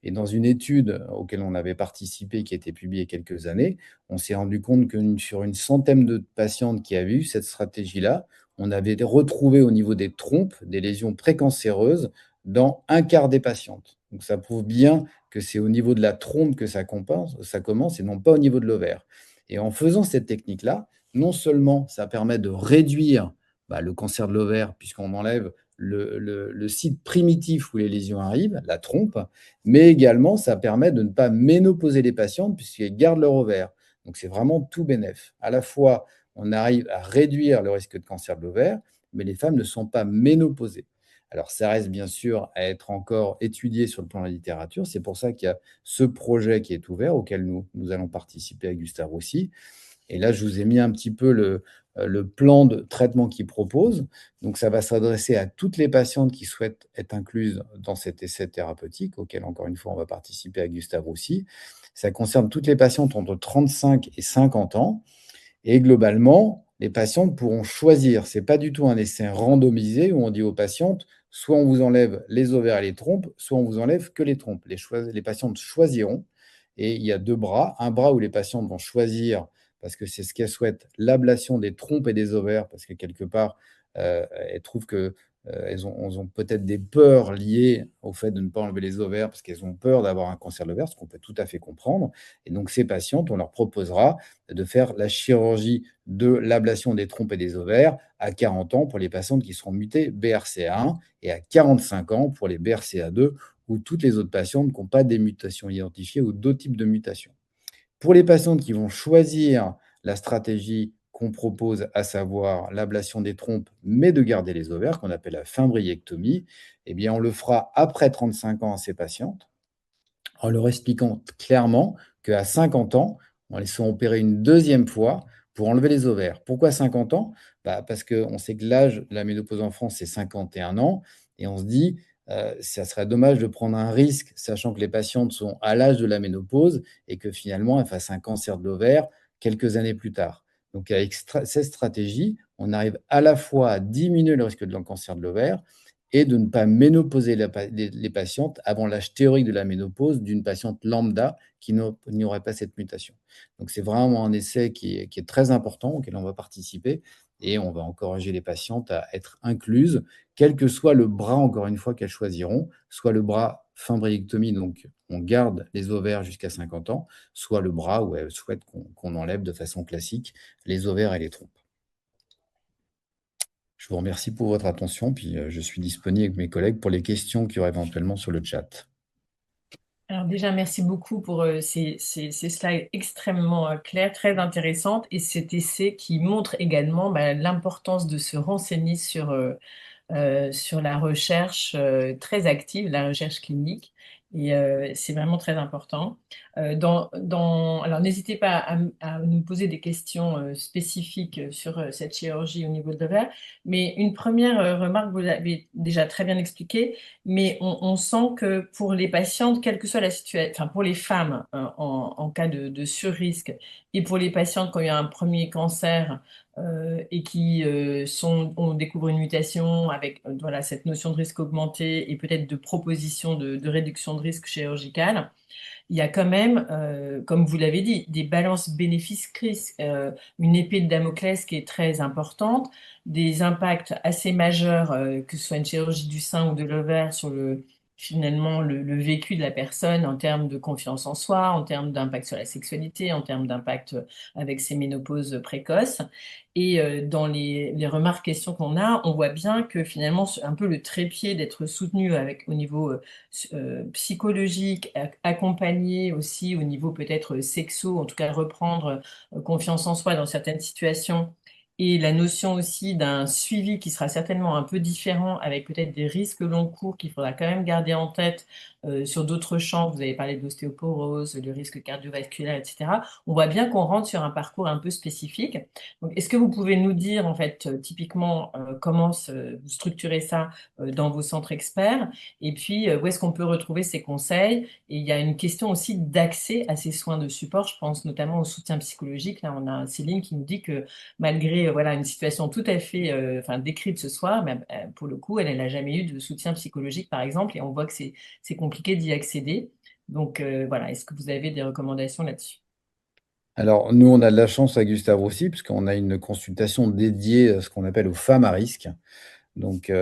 Et dans une étude auquel on avait participé, qui a été publiée il y a quelques années, on s'est rendu compte que sur une centaine de patientes qui avaient eu cette stratégie-là, on avait retrouvé au niveau des trompes des lésions précancéreuses dans un quart des patientes. Donc ça prouve bien que c'est au niveau de la trompe que ça commence et non pas au niveau de l'ovaire. Et en faisant cette technique-là, non seulement ça permet de réduire le cancer de l'ovaire, puisqu'on enlève le site primitif où les lésions arrivent, la trompe, mais également ça permet de ne pas ménopauser les patientes puisqu'elles gardent leur ovaire. Donc c'est vraiment tout bénef. À la fois, on arrive à réduire le risque de cancer de l'ovaire, mais les femmes ne sont pas ménopausées. Alors ça reste bien sûr à être encore étudié sur le plan de la littérature. C'est pour ça qu'il y a ce projet qui est ouvert, auquel nous allons participer avec Gustave Roussy. Et là, je vous ai mis un petit peu le plan de traitement qu'il propose. Donc, ça va s'adresser à toutes les patientes qui souhaitent être incluses dans cet essai thérapeutique, auquel, encore une fois, on va participer avec Gustave Roussy. Ça concerne toutes les patientes entre 35 et 50 ans. Et globalement, les patientes pourront choisir. Ce n'est pas du tout un essai randomisé où on dit aux patientes, soit on vous enlève les ovaires et les trompes, soit on vous enlève que les trompes. Les patientes choisiront. Et il y a 2 bras. Un bras où les patientes vont choisir, parce que c'est ce qu'elles souhaitent, l'ablation des trompes et des ovaires, parce que quelque part, elles trouvent que elles ont peut-être des peurs liées au fait de ne pas enlever les ovaires, parce qu'elles ont peur d'avoir un cancer de l'ovaire, ce qu'on peut tout à fait comprendre. Et donc, ces patientes, on leur proposera de faire la chirurgie de l'ablation des trompes et des ovaires à 40 ans pour les patientes qui seront mutées BRCA1 et à 45 ans pour les BRCA2 ou toutes les autres patientes qui n'ont pas des mutations identifiées ou d'autres types de mutations. Pour les patientes qui vont choisir la stratégie qu'on propose, à savoir l'ablation des trompes, mais de garder les ovaires, qu'on appelle la fimbriectomie, eh bien, on le fera après 35 ans à ces patientes, en leur expliquant clairement qu'à 50 ans, on les fait opérer une deuxième fois pour enlever les ovaires. Pourquoi 50 ans? Parce qu'on sait que l'âge de la ménopause en France, c'est 51 ans, et on se dit, ça serait dommage de prendre un risque, sachant que les patientes sont à l'âge de la ménopause et que finalement, elles fassent un cancer de l'ovaire quelques années plus tard. Donc, avec cette stratégie, on arrive à la fois à diminuer le risque de cancer de l'ovaire et de ne pas ménopauser les patientes avant l'âge théorique de la ménopause d'une patiente lambda qui n'aurait pas cette mutation. Donc, c'est vraiment un essai qui est très important, auquel on va participer, et on va encourager les patientes à être incluses, quel que soit le bras, encore une fois, qu'elles choisiront, soit le bras fimbriectomie, donc on garde les ovaires jusqu'à 50 ans, soit le bras où elles souhaitent qu'on enlève de façon classique les ovaires et les trompes. Je vous remercie pour votre attention, puis je suis disponible avec mes collègues pour les questions qu'il y aura éventuellement sur le chat. Alors déjà, merci beaucoup pour ces slides extrêmement clairs, très intéressantes, et cet essai qui montre également l'importance de se renseigner sur la recherche très active, la recherche clinique. Et c'est vraiment très important. Alors, n'hésitez pas à nous poser des questions spécifiques sur cette chirurgie au niveau de l'ovaire. Mais une première remarque, vous l'avez déjà très bien expliqué, mais on sent que pour les patientes, quelle que soit la situation, enfin pour les femmes en cas de surrisque, et pour les patientes qui ont eu un premier cancer, et qui on découvre une mutation avec voilà, cette notion de risque augmenté et peut-être de proposition de réduction de risque chirurgicale, il y a quand même, comme vous l'avez dit, des balances bénéfices-risques, une épée de Damoclès qui est très importante, des impacts assez majeurs, que ce soit une chirurgie du sein ou de l'ovaire, sur finalement le vécu de la personne en termes de confiance en soi, en termes d'impact sur la sexualité, en termes d'impact avec ses ménopauses précoces. Et dans les remarques, questions qu'on a, on voit bien que finalement, un peu le trépied d'être soutenu au niveau psychologique, accompagné aussi au niveau peut-être sexo, en tout cas reprendre confiance en soi dans certaines situations, et la notion aussi d'un suivi qui sera certainement un peu différent, avec peut-être des risques long cours qu'il faudra quand même garder en tête sur d'autres champs. Vous avez parlé de l'ostéoporose, le risque cardiovasculaire, etc. On voit bien qu'on rentre sur un parcours un peu spécifique. Donc, est-ce que vous pouvez nous dire, en fait, typiquement, comment vous structurez ça dans vos centres experts, et puis où est-ce qu'on peut retrouver ces conseils? Et il y a une question aussi d'accès à ces soins de support. Je pense notamment au soutien psychologique. Là, on a Céline qui nous dit que malgré voilà, une situation tout à fait décrite ce soir, mais pour le coup, elle n'a jamais eu de soutien psychologique, par exemple, et on voit que c'est compliqué d'y accéder. Donc voilà, est-ce que vous avez des recommandations là-dessus? Alors, nous, on a de la chance à Gustave aussi, puisqu'on a une consultation dédiée à ce qu'on appelle aux femmes à risque. Donc,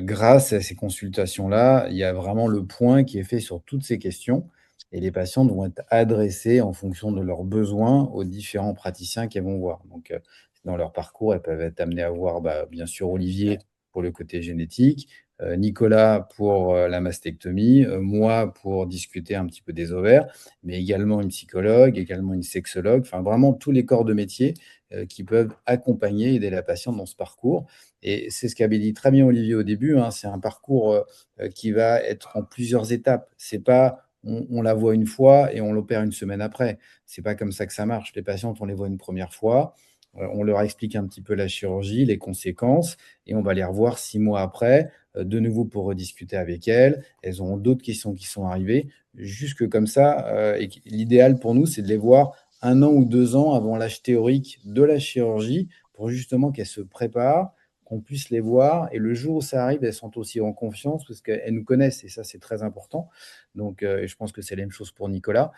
grâce à ces consultations-là, il y a vraiment le point qui est fait sur toutes ces questions. Et les patientes vont être adressées en fonction de leurs besoins aux différents praticiens qu'elles vont voir. Donc, dans leur parcours, elles peuvent être amenées à voir, bien sûr, Olivier pour le côté génétique, Nicolas pour la mastectomie, moi pour discuter un petit peu des ovaires, mais également une psychologue, également une sexologue, enfin vraiment tous les corps de métier qui peuvent accompagner, aider la patiente dans ce parcours. Et c'est ce qu'avait dit très bien Olivier au début, hein, c'est un parcours qui va être en plusieurs étapes. C'est pas on la voit une fois et on l'opère une semaine après. C'est pas comme ça que ça marche. Les patientes, on les voit une première fois, on leur explique un petit peu la chirurgie, les conséquences, et on va les revoir 6 mois après, de nouveau pour rediscuter avec elles. Elles auront d'autres questions qui sont arrivées, jusque comme ça. Et l'idéal pour nous, c'est de les voir 1 an ou 2 ans avant l'âge théorique de la chirurgie, pour justement qu'elles se préparent, qu'on puisse les voir. Et le jour où ça arrive, elles sont aussi en confiance parce qu'elles nous connaissent, et ça, c'est très important. Donc, et je pense que c'est la même chose pour Nicolas.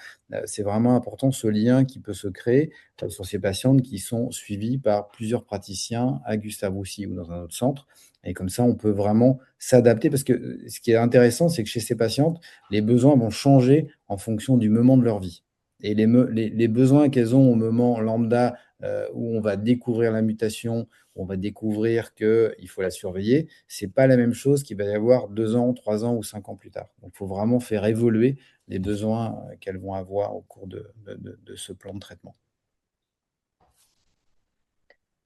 C'est vraiment important ce lien qui peut se créer sur ces patientes qui sont suivies par plusieurs praticiens à Gustave Roussy ou dans un autre centre. Et comme ça, on peut vraiment s'adapter parce que ce qui est intéressant, c'est que chez ces patientes, les besoins vont changer en fonction du moment de leur vie. Et les besoins qu'elles ont au moment lambda, où on va découvrir la mutation, où on va découvrir qu'il faut la surveiller, c'est pas la même chose qu'il va y avoir 2 ans, 3 ans ou 5 ans plus tard. Donc, il faut vraiment faire évoluer les besoins qu'elles vont avoir au cours de ce plan de traitement.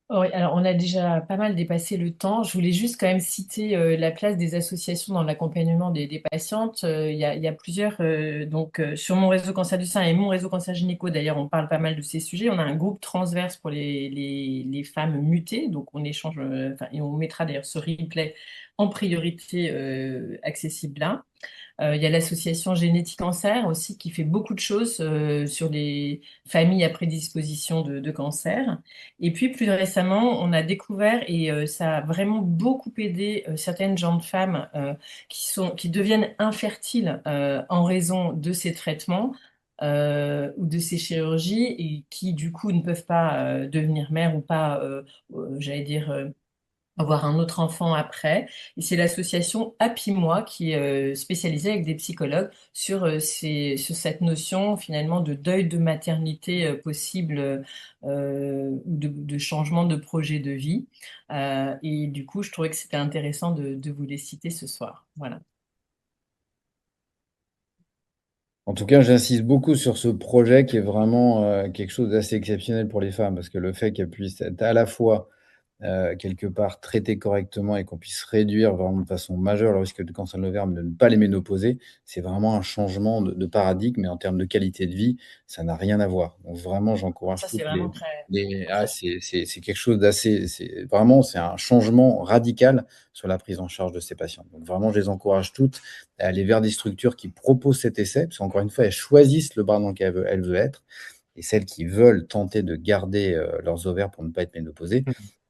Oui, alors on a déjà pas mal dépassé le temps. Je voulais juste quand même citer la place des associations dans l'accompagnement des patientes. Il y a plusieurs, sur mon réseau cancer du sein et mon réseau cancer gynéco, d'ailleurs, on parle pas mal de ces sujets. On a un groupe transverse pour les femmes mutées, donc on échange, et on mettra d'ailleurs ce replay en priorité accessible là. Il y a l'association Génétique Cancer aussi qui fait beaucoup de choses sur les familles à prédisposition de cancer. Et puis plus récemment, on a découvert, et ça a vraiment beaucoup aidé certaines jeunes femmes qui deviennent infertiles en raison de ces traitements ou de ces chirurgies et qui du coup ne peuvent pas devenir mères ou pas, j'allais dire, avoir un autre enfant après. Et c'est l'association Happy Moi qui est spécialisée avec des psychologues sur, sur cette notion finalement de deuil de maternité possible ou de changement de projet de vie. Et du coup, je trouvais que c'était intéressant de vous les citer ce soir. Voilà. En tout cas, j'insiste beaucoup sur ce projet qui est vraiment quelque chose d'assez exceptionnel pour les femmes, parce que le fait qu'elles puissent être à la fois quelque part traiter correctement et qu'on puisse réduire vraiment de façon majeure le risque de cancer de l'ovaire, mais de ne pas les ménopauser, c'est vraiment un changement de paradigme. Et en termes de qualité de vie, ça n'a rien à voir. Donc vraiment, j'encourage Ça, c'est toutes vraiment très, très c'est quelque chose d'assez, c'est un changement radical sur la prise en charge de ces patients. Donc vraiment, je les encourage toutes à aller vers des structures qui proposent cet essai, parce qu'encore une fois, elles choisissent le bras dans lequel elles veulent être. Et celles qui veulent tenter de garder leurs ovaires pour ne pas être ménopausées,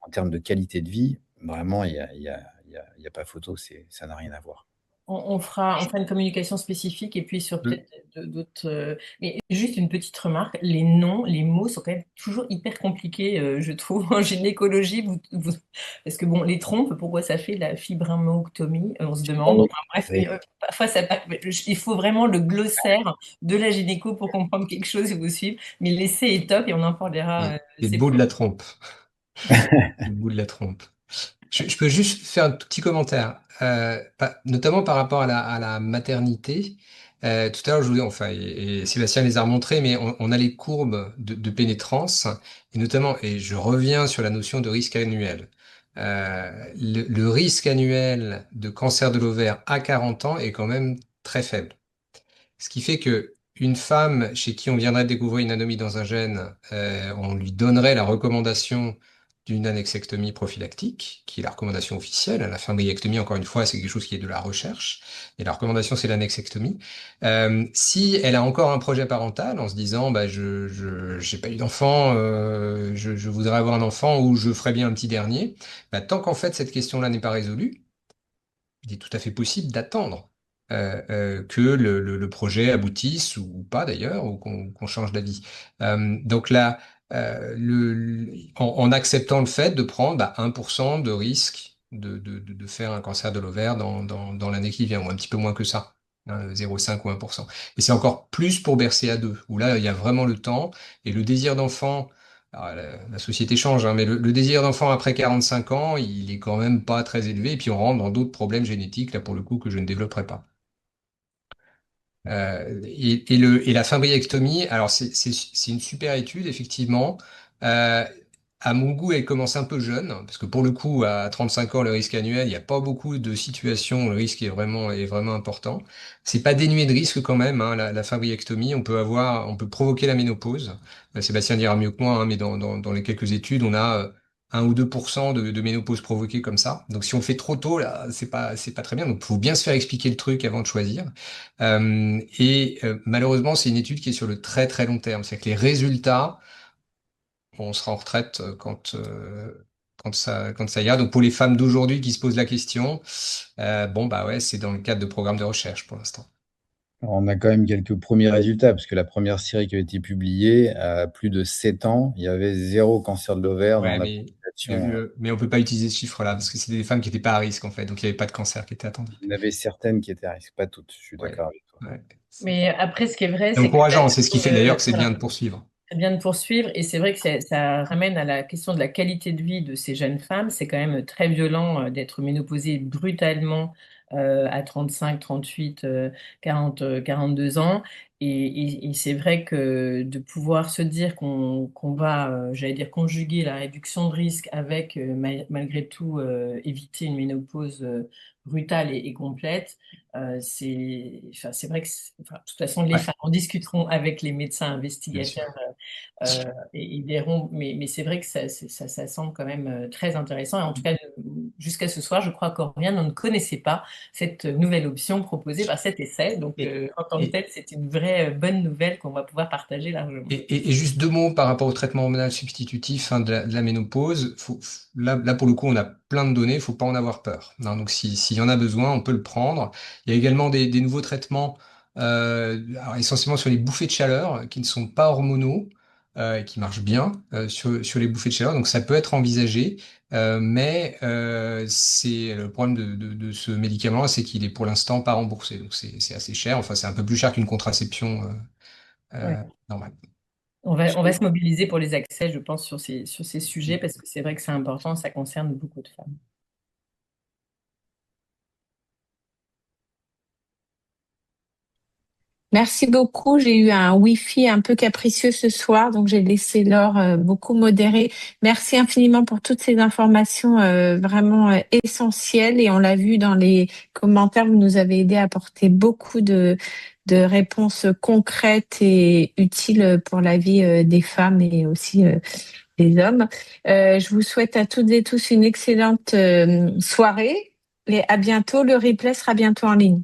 en termes de qualité de vie, vraiment, il y a pas photo, ça n'a rien à voir. on fera une communication spécifique et puis sur Mm. peut-être d'autres. Mais juste une petite remarque, les noms, les mots sont quand même toujours hyper compliqués, je trouve, en gynécologie. Parce que bon, les trompes, pourquoi ça fait la fibromatectomie, on se demande. Enfin, bref, Oui. parfois il faut vraiment le glossaire de la gynéco pour comprendre quelque chose et vous suivre. Mais l'essai est top et on en parlera. Les bouts de la trompe. Le bout de la trompe. Je peux juste faire un tout petit commentaire, notamment par rapport à la maternité. Tout à l'heure, je vous dis, enfin, et Sébastien les a remontrés, mais on a les courbes de pénétrance, et notamment, et je reviens sur la notion de risque annuel. Le risque annuel de cancer de l'ovaire à 40 ans est quand même très faible. Ce qui fait que une femme chez qui on viendrait découvrir une anomie dans un gène, on lui donnerait la recommandation d'une annexectomie prophylactique, qui est la recommandation officielle. La fimbrillectomie, encore une fois, c'est quelque chose qui est de la recherche. Et la recommandation, c'est l'annexectomie. Si elle a encore un projet parental en se disant, bah, j'ai pas eu d'enfant, je voudrais avoir un enfant ou je ferais bien un petit dernier, bah, tant qu'en fait cette question-là n'est pas résolue, il est tout à fait possible d'attendre que le projet aboutisse ou pas d'ailleurs, ou qu'on change d'avis. Donc là, en acceptant le fait de prendre 1% de risque de faire un cancer de l'ovaire dans l'année qui vient, ou un petit peu moins que ça. hein, 0,5 ou 1%. Et c'est encore plus pour BRCA2, où là, il y a vraiment le temps, et le désir d'enfant, alors, la société change, hein, mais le désir d'enfant après 45 ans, il est quand même pas très élevé, et puis on rentre dans d'autres problèmes génétiques, là pour le coup, que je ne développerai pas. Et la fimbrillectomie, alors c'est une super étude, effectivement. Euh, à mon goût, elle commence un peu jeune, parce que pour le coup, à 35 ans, le risque annuel, il n'y a pas beaucoup de situations où le risque est vraiment important. C'est pas dénué de risque quand même, hein, la fimbrillectomie. On peut provoquer la ménopause. Sébastien dira mieux que moi, hein, mais dans les quelques études, on a 1 ou 2% de ménopause provoquée comme ça. Donc si on le fait trop tôt, là, c'est pas très bien. Donc il faut bien se faire expliquer le truc avant de choisir. Malheureusement, c'est une étude qui est sur le très très long terme. C'est que les résultats, on sera en retraite quand ça ira. Donc pour les femmes d'aujourd'hui qui se posent la question, bon bah ouais, c'est dans le cadre de programmes de recherche pour l'instant. Alors, on a quand même quelques premiers résultats, parce que la première série qui a été publiée, à plus de 7 ans, il y avait 0 cancer de l'ovaire dans Ouais, la mais, population. mais on peut pas utiliser ce chiffre-là parce que c'était des femmes qui n'étaient pas à risque en fait, donc il n'y avait pas de cancer qui était attendu. Il y en avait certaines qui étaient à risque, pas toutes, je suis Ouais, d'accord avec toi. ouais. Mais après, ce qui est vrai, C'est c'est que encourageant, c'est ce qui fait d'ailleurs que c'est bien voilà, de poursuivre. c'est bien de poursuivre. Et c'est vrai que ça ramène à la question de la qualité de vie de ces jeunes femmes. C'est quand même très violent d'être ménopausée brutalement à 35, 38, 40, 42 ans. Et c'est vrai que de pouvoir se dire qu'on va, j'allais dire, conjuguer la réduction de risque avec, malgré tout, éviter une ménopause brutale et complète, enfin, c'est vrai que, enfin, de toute façon, les Ouais. femmes en discuteront avec les médecins Bien sûr. investigateurs et ils verront, mais c'est vrai que ça semble quand même très intéressant. Et en tout cas, jusqu'à ce soir, je crois qu'Aurélien ne connaissait pas cette nouvelle option proposée par cet essai. Donc, Et, en tant que et, tel, c'est une vraie bonne nouvelle qu'on va pouvoir partager largement. et juste deux mots par rapport au traitement hormonal substitutif, hein, de la ménopause. Là, pour le coup, on a plein de données, il faut pas en avoir peur. Hein. Donc, s'il y en a besoin, on peut le prendre. Il y a également des nouveaux traitements, alors essentiellement sur les bouffées de chaleur, qui ne sont pas hormonaux, et qui marchent bien sur les bouffées de chaleur. Donc, ça peut être envisagé, mais c'est le problème de ce médicament, c'est qu'il est pour l'instant pas remboursé. Donc, c'est assez cher. Enfin, c'est un peu plus cher qu'une contraception Ouais. normale. On va se mobiliser pour les accès, je pense, sur ces sujets, parce que c'est vrai que c'est important, ça concerne beaucoup de femmes. Merci beaucoup. J'ai eu un Wi-Fi un peu capricieux ce soir, donc j'ai laissé Laure beaucoup modérer. Merci infiniment pour toutes ces informations vraiment essentielles. Et on l'a vu dans les commentaires, vous nous avez aidé à apporter beaucoup de réponses concrètes et utiles pour la vie des femmes et aussi des hommes. Je vous souhaite à toutes et tous une excellente soirée et à bientôt. Le replay sera bientôt en ligne.